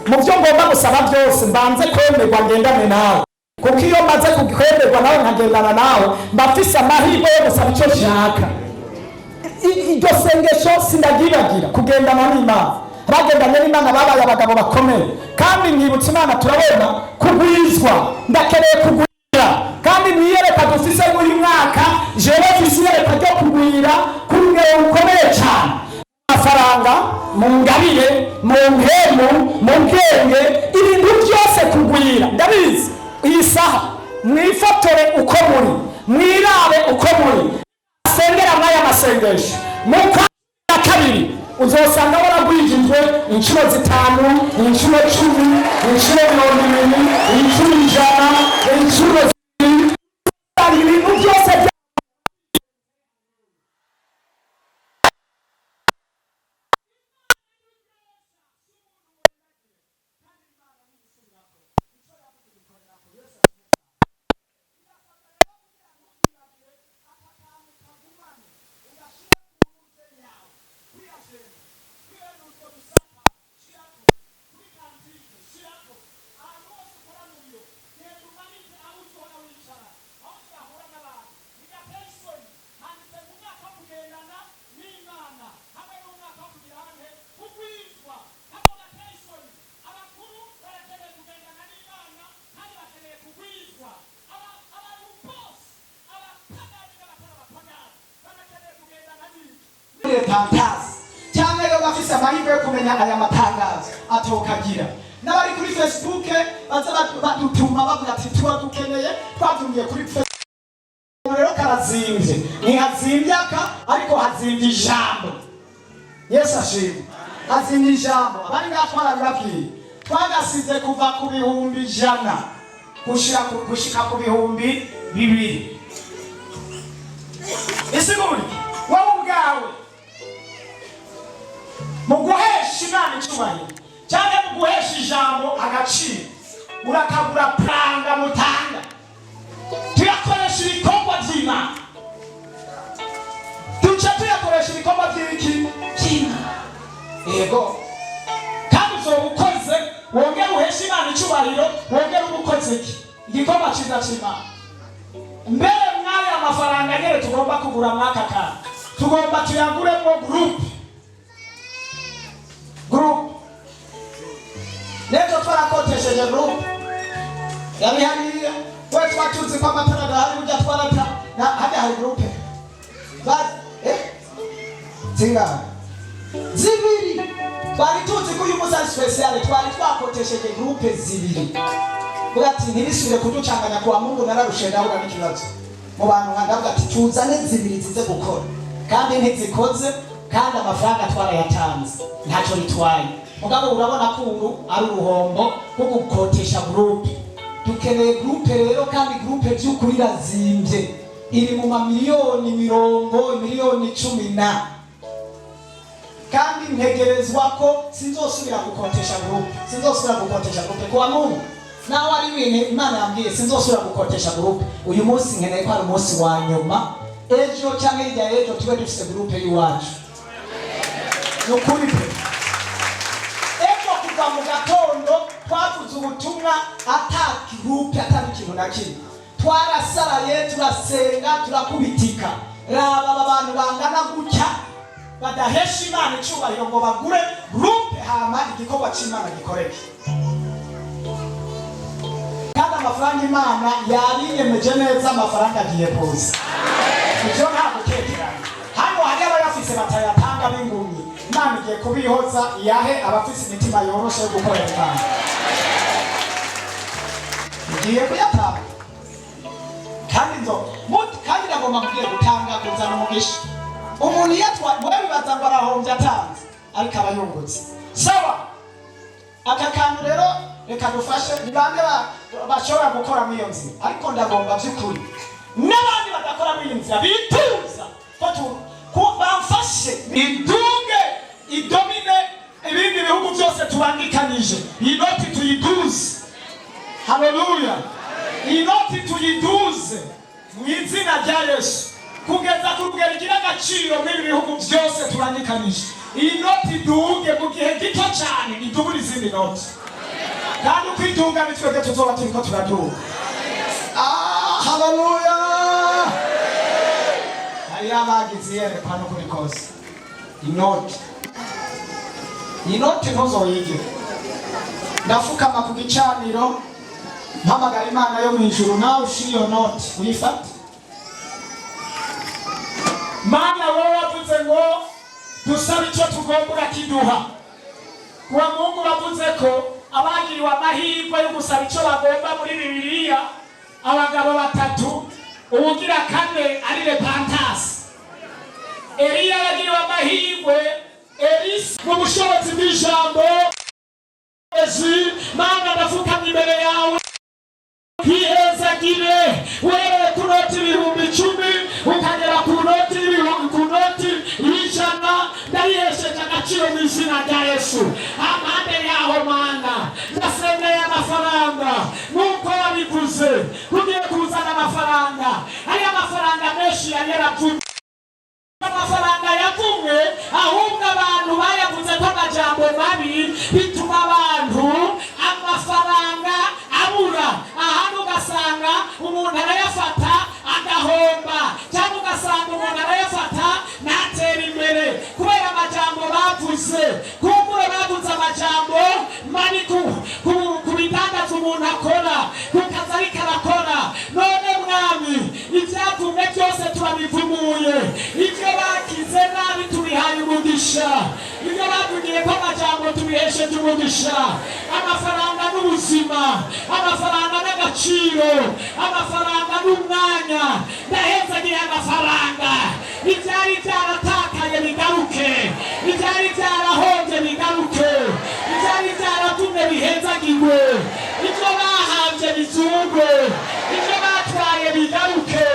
mu byo ngomba gusaba byose, mbanze kwemerwa ngendane nawe, kuko iyo maze kwemerwa nawe nkagendana nawe mbafise amahirwe yo gusaba icyo nshaka. Iryo sengesho sindagibagira kugendana n'Imana. Bagendanye n'Imana babaye abagabo bakomeye, kandi mwibutse Imana turabona kugwizwa. Ndakeneye kugwira, kandi niyereka dufise muri mwaka jewe fisiye ryo kugwira kurugero rukomeye cyane. Amafaranga mu ngabire, mu mpemu, mu bwenge, ibintu byose kugwira. Ndabizi iyi saha mwifotore uko muri, mwirabe uko muri, sengera mwaya masengesho mu kwa kabiri uzosanga waragwijijwe inshuro 5, inshuro 10, inshuro 20, inshuro 100, inshuro 200, ibintu byose tangazo cyane yo bafise amahirwe yo kumenya aya matangazo atokagira. N'abari kuri Facebook baza badutuma bavuga ati tuba dukeneye, twabyumviye kuri Facebook. Rero karazimvye, ni hazimbye ariko hazimbye ijambo. Yesu ashimwe. Hazimbye ijambo. Abari ngatwara birabwiye twagasize kuva ku bihumbi 100 gushika ku bihumbi 200. Isiguri wowe ubwawe mu guhesha Imana icyubahiro cyangwa mu guhesha ijambo agaciro urakagura pranga mutanga, tuyakoresha ibikorwa by'Imana, tuyakoresha ibikorwa by'Imana. Yego, kandi uzoba ukoze wongera uhesha Imana icyubahiro, wongera ubukoze igikorwa cyiza cy'Imana. Mbere mwaya amafaranga nyere tugomba kugura mwaka kandi tugomba tuyaguremo group Neto twarakotesheje group yabihariye we twatuzi kwa matara hari ujya twarata na hadi hari group bad tinga zibiri bari tuzi ko uyu musanzu special twari twakotesheje group zibiri ati ntibisubire kuducanganya kwa Mungu nararushe nawe n'ikibazo mu bantu nkandavuga ati tuzane zibiri zize gukora kandi ntizikoze kandi amafaranga twarayatanze ntacyo ritwaye. Mugabo urabona ko ari uruhombo rwo gukotesha group. Dukeneye group rero, kandi group by'ukuri razimbye iri mu mamiliyoni 10 kandi ntegerezwa ko sinzosubira gukotesha group kwa Mungu. Nawe ari ibintu Imana yambwiye sinzosubira gukotesha group. Uyu munsi nkeneye ko ari umunsi wa nyuma, ejo cyangwa hirya ejo tube dufite group y'iwacu. Nukuri pe ejo kuva mu gatondo twavuze ubutumwa ataki group atari ikintu na kimwe, twarasaraye turasenga turakubitika. Raba abantu bangana gutya badahesha Imana icyubahiro ngo bagure group hama igikorwa c'Imana gikoreke. Kandi amafaranga Imana yariyemeje neza amafaranga agiye kuza. Ivyo nta gutekerana. Hano hari abayafise batayatanga b'ingumyi. Imana igiye kubihoza yahe abafise imitima yoroshe yo gukorera Imana. Igiye kuyatanga. Kandi nagomba kugiye gutanga kuzana umugisha. Umuntu yatwa wewe bibaza ngo arahombye atanze ariko abayungutse. Sawa. Aka kantu rero reka dufashe nibande bashobora gukora mu iyo nzira ariko ndagomba by'ukuri n'abandi badakora mu iyo nzira bituza ko bamfashe iduge idomine ibindi bihugu byose tubangikanije inoti tuyiduze. Haleluya. Inoti tuyiduze mu izina rya Yesu kugeza ku rugero igira agaciro mu bihugu byose tubangikanije. Inoti duge mu gihe gito cyane idubura izindi noti. Kandi ukwitunga bitwebwe tuzoba turiko turaduga. Haleluya. Ayabagize yerekwa no kuri kose. Inoti ntuzoyige. Ndafukama ku gicaniro mpamagara Imana yo mwijuru nawe ushira iyo noti uyifate. Mana wowe wavuze ngo dusaba icyo tugomba urakiduha. Kuwa Mungu wavuze ko abagiriwe amahirwe yo gusaba icyo bagomba muri Bibiliya abagabo 3 ubugira kane ari repentance. Eliya yagiriwe amahirwe Elisa mu bushobozi bw'ijambo. Mana ndafukamye imbere yawe hihezagire wewe ku noti 10,000 ukagera ku noti 100 ndayihesheje agaciro mu izina rya Yesu. Amande yaho Mana ndasengeye amafaranga nuko wabivuze kugiye kuzana amafaranga. Aya mafaranga menshi yaravuye amafaranga yavumwe ahubwo abantu bayavuze ko amajambo mabi bituma abantu amafaranga abura. Ahantu ugasanga umuntu arayafata agahomba cyangwa ugasanga umuntu arayafata natera imbere kubera amajambo bavuze. Kumbura bavuze amajambo mabi ku bitangaza umuntu akora kukaza ariko arakora. None mwami ibyavumwe byose turabivumuye. Ibyo bakize nabi tubihaye umugisha. Ibyo bavugiye ko amajambo tubihesheje umugisha. Amafaranga n'ubuzima, amafaranga n'agaciro, amafaranga n'umwanya. Ndahezagiye amafaranga. Ibyari byaratakaye bigaruke, ibyari byarahombye bigaruke, ibyari byaratumye bihezagirwe, ibyo bahanze bizungwe, ibyo batwaye bigaruke.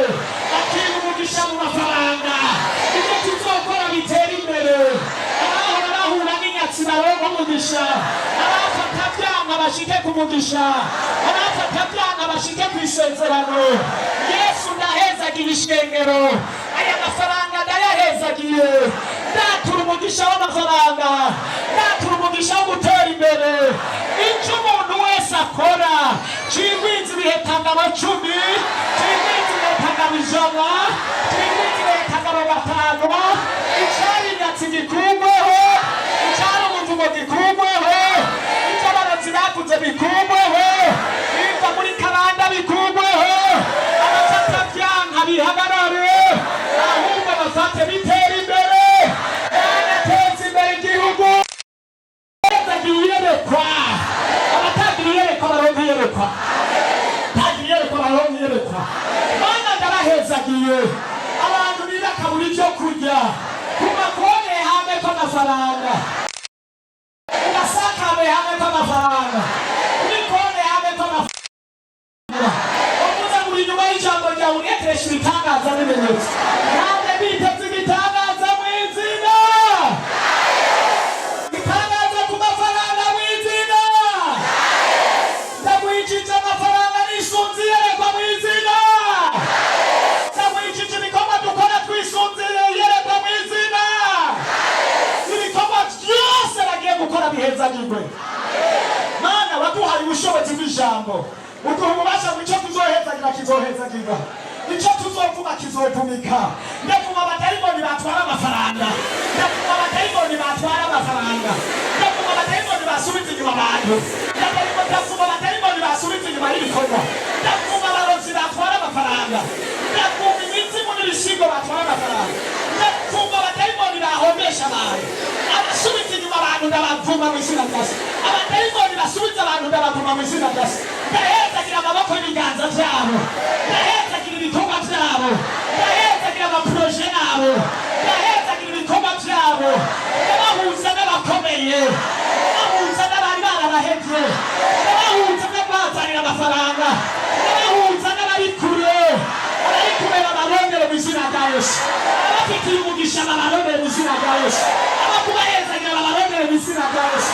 Akira umugisha mu mafaranga. Ibyo tuzokora bitera imbere. Abahora bahura n'inyatsi baronka umugisha. Abafata byanga bashike ku mugisha. Abafata byanga bashike ku isezerano. Yesu ndahezagira ishengero. Aya mafaranga ndayahezagiye. Ndatura umugisha w'amafaranga. Ndatura umugisha wo gutera imbere. Icyo umuntu wese akora kigwinzi bihetanga 10, kigwinzi bihetanga 100, kigwinzi bihetanga 5. Icyari nyatsi gikumweho, icyari umuvugo gikumweho, icyo abarozi bavuze bikumweho, biva muri karanda bikumweho. Abafata byanka bihagarare ahubwo bafate bitera imbere. Banateza imbere igihugu. Yerekwa abatagira yerekwa baronka yerekwa. Tagira yerekwa baronka yerekwa. Mana ndabahezagiye abantu bibakabura ibyo kurya kuba kone hamwe kw'amafaranga ugasakabe hamwe kw'amafaranga ubikone hamwe kw'amafaranga. Uvuze ngo inyuma y'ijambo ryawe urekeresha ibitangaza n'ibimenyetso kandi biteze ibitangaza mu izina. Ibitangaza ku mafaranga mu izina. Ndagwijije amafaranga n'isunzi yerekwa mu izina. Ndagwijije ibikorwa dukora twisunziye yerekwa mu izina. Ibikorwa byose bagiye gukora bihezagirwe. Mana waduhaye ubushobozi bw'ijambo. Uduha ububasha mu icyo tuzohezagira kizohezagirwa. Icyo tuzovuga kizopumika. Ndavuma abatayiboni batwara amafaranga. Ndavuma abatayiboni batwara amafaranga. Ndavuma abadayimoni basubiza inyuma abantu, ndavuma abadayimoni basubiza inyuma y'ibikorwa, ndavuma abarozi batwara amafaranga, ndavuma imizimu n'ibishingo batwara amafaranga, ndavuma abadayimoni bahombesha abantu, abasubiza inyuma abantu ndabavuma mu izina rya Yesu, abadayimoni basubiza abantu ndabavuma mu izina rya Yesu, ndahezagira amaboko y'ibiganza byabo, ndahezagira ibikorwa byabo, ndahezagira amaproje yabo, ndahezagira ibikorwa byabo, ndabahuza n'abakomeye, ndabahuza n'abari barabahevye, ndabahuza n'abazanira amafaranga, ndabahuza n'abari kure babarondere mu izina rya Yesu, abafitiye umugisha babarondere mu izina rya Yesu, abakubahezagira babarondere mu izina rya Yesu.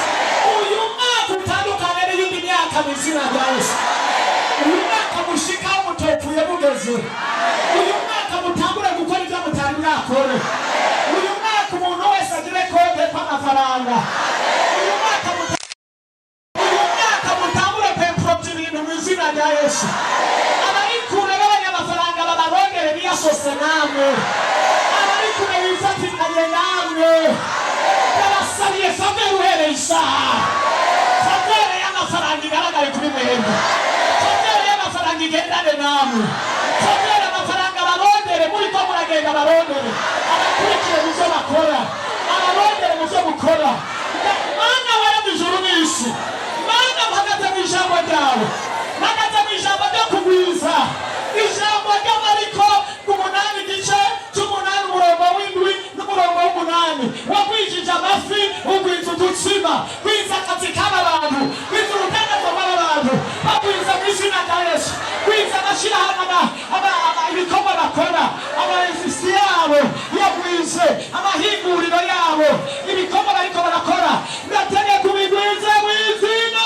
Uyu mwaka utandukane n'iyindi myaka mu izina rya Yesu. Uyu mwaka mushikaho mutopfuye mugeze, uyu mwaka mutangure gukora ibyo mutari mwakore, uyu mwaka umuntu wese agire konte kw'amafaranga, uyu mwaka mutangure kwemprovya ibintu mu izina rya Yesu. Abari kure b'abanyamafaranga babarondere biyasose namwe, abari kure bifatikanye namwe, ndabasabiye favere uhereye isaha, favere y'amafaranga igaragare kuri mwebwe, favere y'amafaranga igendane namwe, favere amafaranga barondere muriko muragenda barondere, abakurikire mu byo bakora, abarondere mu byo mukora. Mana wera mw'ijuru n'isi, Mana mpagaze mu ijambo ryawe, mpagaze mu ijambo ryo kugwiza, ijambo ry'amariko umunani igice c'umunani umurongo w'indwi n'umurongo w'umunani, wagwijije amafi ugwiza udutsima, gwiza akazi k'abantu, gwiza urudandazo rw'abantu, bagwiza mu izina rya Yesu, gwiza amashirahamwe ibikorwa bakora, abaresisi yabo yagwize, amahinguriro yabo, ibikorwa bariko barakora, ndategeka kubigwiza mu izina.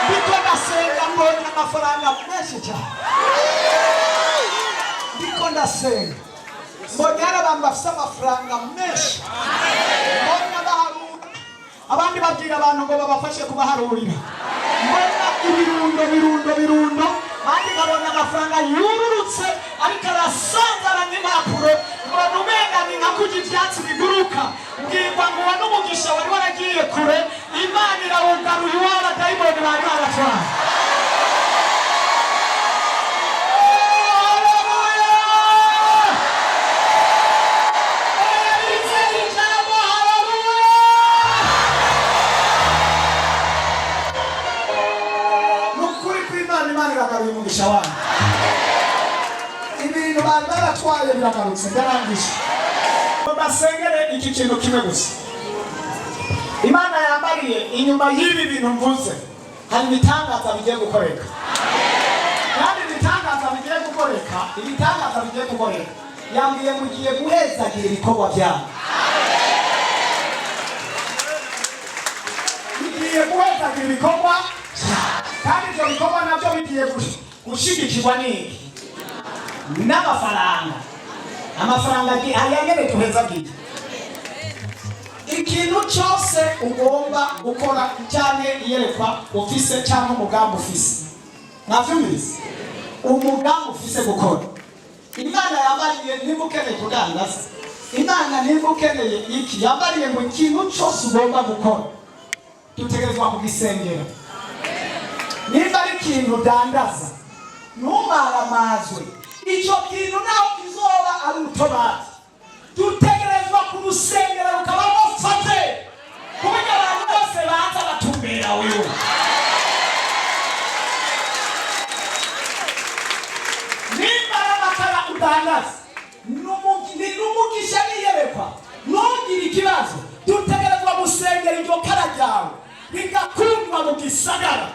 Ndiko ndasenga mbonye amafaranga menshi cyane, ndiko ndasenga mbonye hari abantu bafite amafaranga menshi, mbonye abaharura, abandi babwira abantu ngo babafashe kubaharurira, mbona ibirundo, kandi nkabona amafaranga yururutse ariko arasanzara nk'impapuro, mbona umenga ni nka kurya ivyatsi biguruka, mbwirwa ngo uwo n'umugisha wari waragiye kure, Imana irawugaruye iwabo abadayimoni bari baratwara. Umugisha wanyu ibintu bari baratwaye biragarutse, ndarangije. Basengere iki kintu kimwe gusa, Imana yambariye inyuma y'ibi bintu mvuze hari ibitangaza bigiye gukoreka, kandi ibitangaza bigiye gukoreka yambwiye mugiye guhezagira ibikorwa byanyu, mugiye guhezagira ibikorwa, kandi ibyo bikorwa nabyo bigiye gushigikirwa n'iki? N'amafaranga. Amafaranga ayangene tuhezagira. Ikintu cyose ugomba gukora cyane iyerekwa ufise cyangwa umugambi ufise, navyumvise umugambi ufise gukora, Imana yambariye niba ukeneye kudandaza, Imana niba ukeneye iki, yambariye ngo ikintu cyose ugomba gukora dutegerezwa kugisengera. Niba ari ikintu udandaza ntumaramazwe, icyo kintu naho kizoba ari utobati, dutegerezwa kurusengera rukabamo fate, kuburyo abantu bose baza batumbera wewe. Niba ari amakara udandaza n'umugisha niyerekwa, ntugire ikibazo, dutegerezwa gusengera iryo kara ryawe rigakundwa mu gisagara,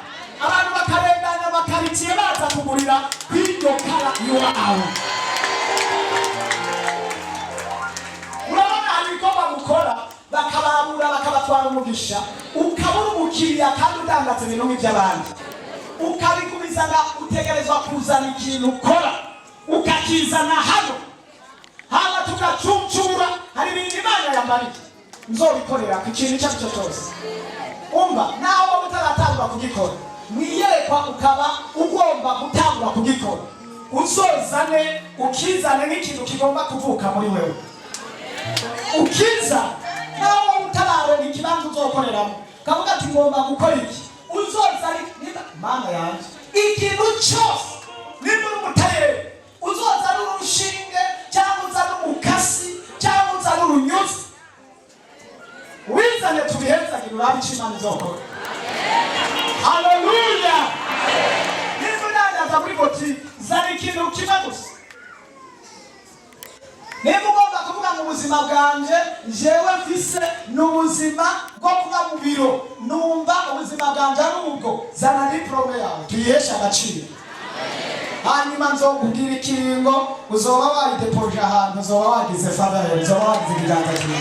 abantu bakarengana bakarikiye baza kugurira kw'iryo kara iwawe. Urabona hari ibikorwa mukora bakababura bakabatwara umugisha, ukabura umukiriya kandi udandatse ibintu nk'iby'abandi, ukabikubizana, utegerezwa kuzana ikintu ukora ukakizana hano, haba tugacumcura. Hari ibintu Imana yambariye nzobikorera ku kintu icyo ari cyo cyose, umva nawe waba utaratangura kugikora, mwiyerekwa ukaba ugomba gutangura kugikora, uzozane ukizane nk'ikintu kigomba kuvuka muri wewe. Ukiza nawe utabaronka ikibanza uzokoreramo kavuga ati ngomba gukora iki, uzozane mana yanje ikintu cyose nimba uri umutayeri uzozane urushinge cyangwa uzane umukasi cyangwa uzane urunyuzi wizane tubihezagire urabe icyo Imana izokora. Haleluya. Nimba nandaza muri botike zana ikintu kimwe gusa. Nimba ugomba kuvuga mu buzima bwanje jewe mfise n'ubuzima bwo kuba mu biro numva ubuzima bwanje ari ubwo, zana diplome yawe tuyihesha agaciro. Hanyuma nzokubwira ikiringo uzoba wayidepoje ahantu, uzoba wagize faveur, uzoba wagize ikiganza cyiza.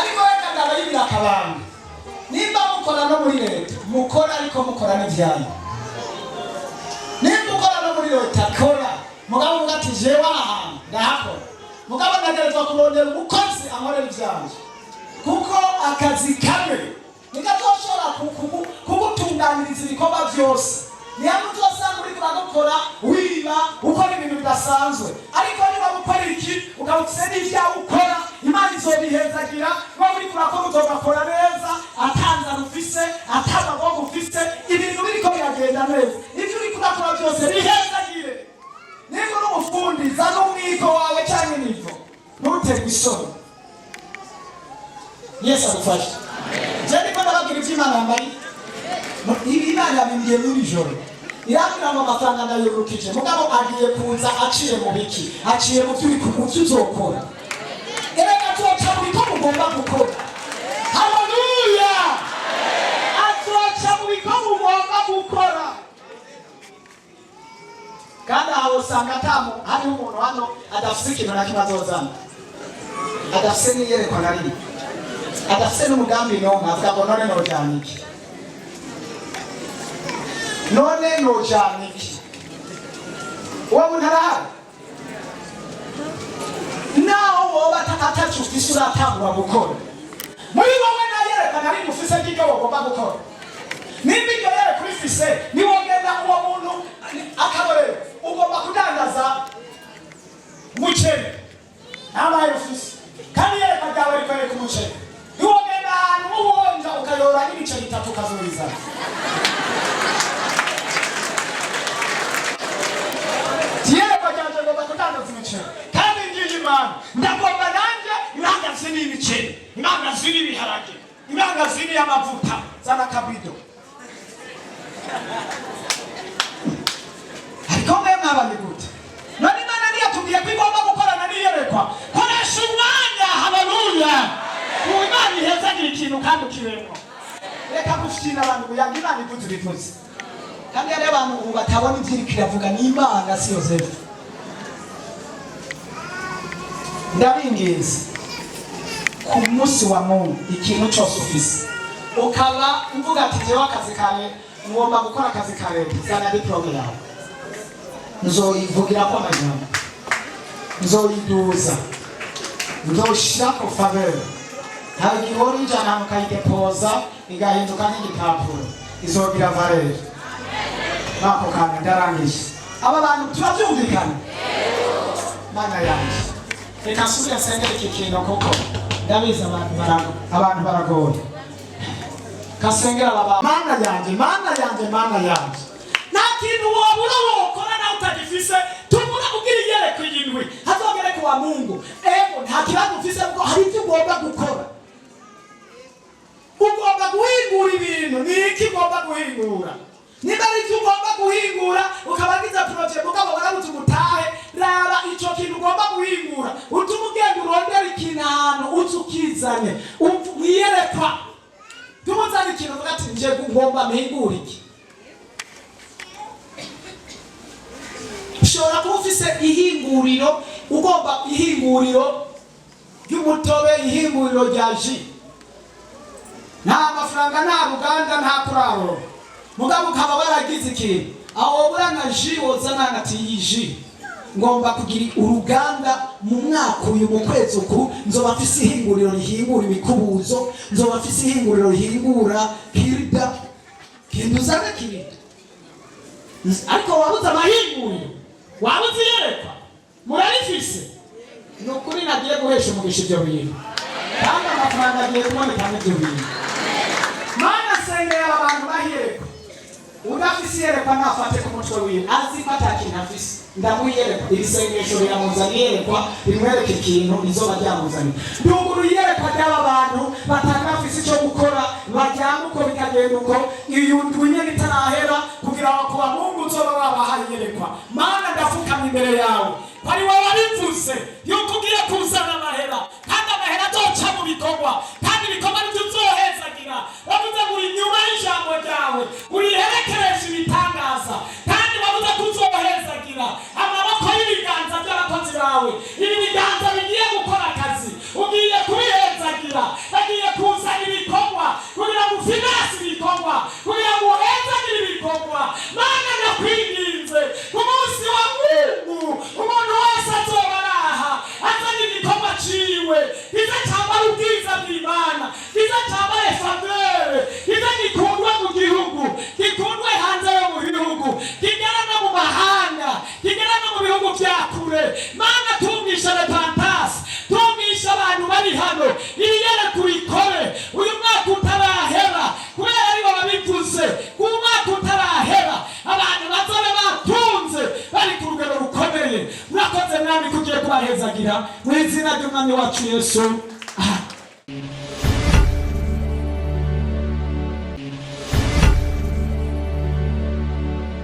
Ariko wenda ndabayibira akabanga, nimba mukora no muri leta mukora ariko mukora n'ibyanyu. Nimba ukora no muri leta kora mugabo uvuga ati jewe ahantu ndahakora, mugabo ndagerezwa kurondera umukozi ankorera ibyanyu, kuko akazi kamwe nikazoshobora kugutunganiriza ibikorwa byose. Niyo uzosanga uri kurakora wiba ukora ibintu bidasanzwe, ariko niba ukora iki ukabutse n'ibyawe ukora Imana izobihezagira. Niba uri kurakora uzogakora neza atanza rufise atamaboko ufise, ibintu biriko biragenda neza. Ibyo uri kurakora byose bihezagire. Niba uri umufundi zana umwiko wawe cyangwa nivo ntuterwe isoni. Yesu agufashe. Jeni ko ndababwira ibyo Imana yambaye. Imana yabimbiye muri joro. Irambwira ngo amafaranga ndayurukije mugabo agiye kuza aciye mu biki, aciye mu by'uri kumutsi uzokora. Erega tuca mu biko mugomba gukora. Haleluya. Atuca mu biko mugomba gukora. Kandi aho usanga atamu hari umuntu hano adafite ikintu na kimwe azozana, adafite n'iyerekwa na rimwe, adafite n'umugambi n'umwe, avuga ngo none nojyana iki, none nojyana iki. Uwo muntu arahari naho wowe atacyo ufise uratangura gukora. Muri wowe nayerekana ari mufise ry'ibyo wagomba gukora. Nimba iryo yerekwa urifise niwogenda uwo muntu akaborero ugomba kudandaza umuceri n'amayi ufise, kandi yerekwa ryawe rikwereka umuceri. Niwogenda ahantu uwonja ukayora n'ibiceri 3 ukazorizana. Yerekwa ryanje ngomba kudandaza umuceri, kandi ngiye Imana ndagomba nanje imangazi n'ibiceri, imangazi n'ibiharage, imangazi n'amavuta, zana kabido. Ariko mwe mwabanye gute? None Imana ntiyatubwiye ko igomba gukorana n'iyerekwa. Koresha umwanya. Haleluya. Imana ihezagira ikintu kandi ukiremwa. Reka gushina abantu kuyangira Imana ivuze bivuze. Kandi ari abantu ubu batabona ibyiriko iravuga ni Imana si Yosefu. Ndabingiza ku munsi wa Mungu ikintu cyose ufise ukaba mvuga ati jewe akazi kare ngomba gukora akazi kare, zana diplome yawe nzoyivugira ko amajambo, nzoyiduza, nzoshira ko faveur. Hari gihori jana mukayidepoza igahinduka nk'igipapuro, izogira valeur. Nako kandi ndarangije. Aba bantu turabyumvikana. Mana yanjye reka nsubire nsengere iki kintu koko ndabizi abantu baragoye. Kasengera baba mana yanjye, mana yanjye, mana yanjye. Nta kintu wabura wokora na utagifise tubura kugira iyereko y'indwi hazogere kwa Mungu. Ego nta kibazo ufise ngo hari icyo ugomba gukora. Ugomba guhingura ibintu. Ni iki ugomba guhingura? Niba ari icyo ugomba guhingura ukabagiza project mugabo warabuze umutahe, raba icyo kintu ugomba guhingura utuma ugenda urondera ikintu ahantu uzukizanye uyerekwa. Tumuzana ikintu uvuga ati nje ngomba mpingura iki. Ushobora kuba ufise ihinguriro, ugomba ihinguriro ry'umutobe, ihinguriro rya ji, nta mafaranga, nta ruganda, nta kuraro, mugabo ukaba baragize ikintu aho burana ji wozana ati iyi ji ngomba kugira uruganda mu mwaka uyu mu kwezi uku nzoba mfise ihinguriro rihingura ibikubuzo, nzoba mfise ihinguriro rihingura kirida, kintu zana kirida. ariko wabuze amahinguriro, wabuze iyerekwa, murarifise. Ni ukuri nagiye guhesha umugisha ibyo bintu, kandi amafaranga agiye kuboneka n'ibyo bintu. Mana sengera abantu bahiyerekwa. Udafise iyerekwa nafate ku mutwe wiwe, azi ko atakintu afise. Ndamuyerekwa, iri sengesho riramuzaniye iyerekwa, rimwereke ikintu rizoba ryamuzaniye. Nduguru iyerekwa ry'aba bantu batanafise icyo gukora, bajyana uko bikagenda uko, iyo ndwinye bitarahera kugira ngo kuba Mungu uzoba wabahaye iyerekwa. Mana ndafukamye imbere yawe, bari wabivuze yuko ugiye kuzana amahera, kandi amahera azoca mu bikorwa, kandi ibikorwa nivyo uzohezagira. Wavuze ngo uri inyuma y'ijambo ryawe, uriherekeresha ibitangaza, kandi wavuze ko uzohezagira amaboko y'ibiganza by'abakozi bawe. Ibi biganza bigiye gukora akazi, ugiye kubihezagira, bagiye kuzana ibikorwa kugira ngo ufinanse ibikorwa, kugira ngo uhezagire ibikorwa. Mana ndakwinginze ku munsi wa Mungu, umuntu wese azoba araha azanye igikorwa ciwe, kiza cyambara ubwiza bw'Imana, kiza cyambara faveur, kiza gikundwe mu gihugu, gikundwe hanze yo mu bihugu, kigera no mu mahanga, kigera no mu bihugu vya kure. Mana tungisha repentance, tungisha abantu bari hano, iyere kubikore uyu mwaka utarahera, kubera ari wabivuze ku mwaka utarahera abantu bazobe batunze bari ku rugero rukomeye. Murakoze mwami kugiye kubahezagira mu izina ry'umwami wacu Yesu.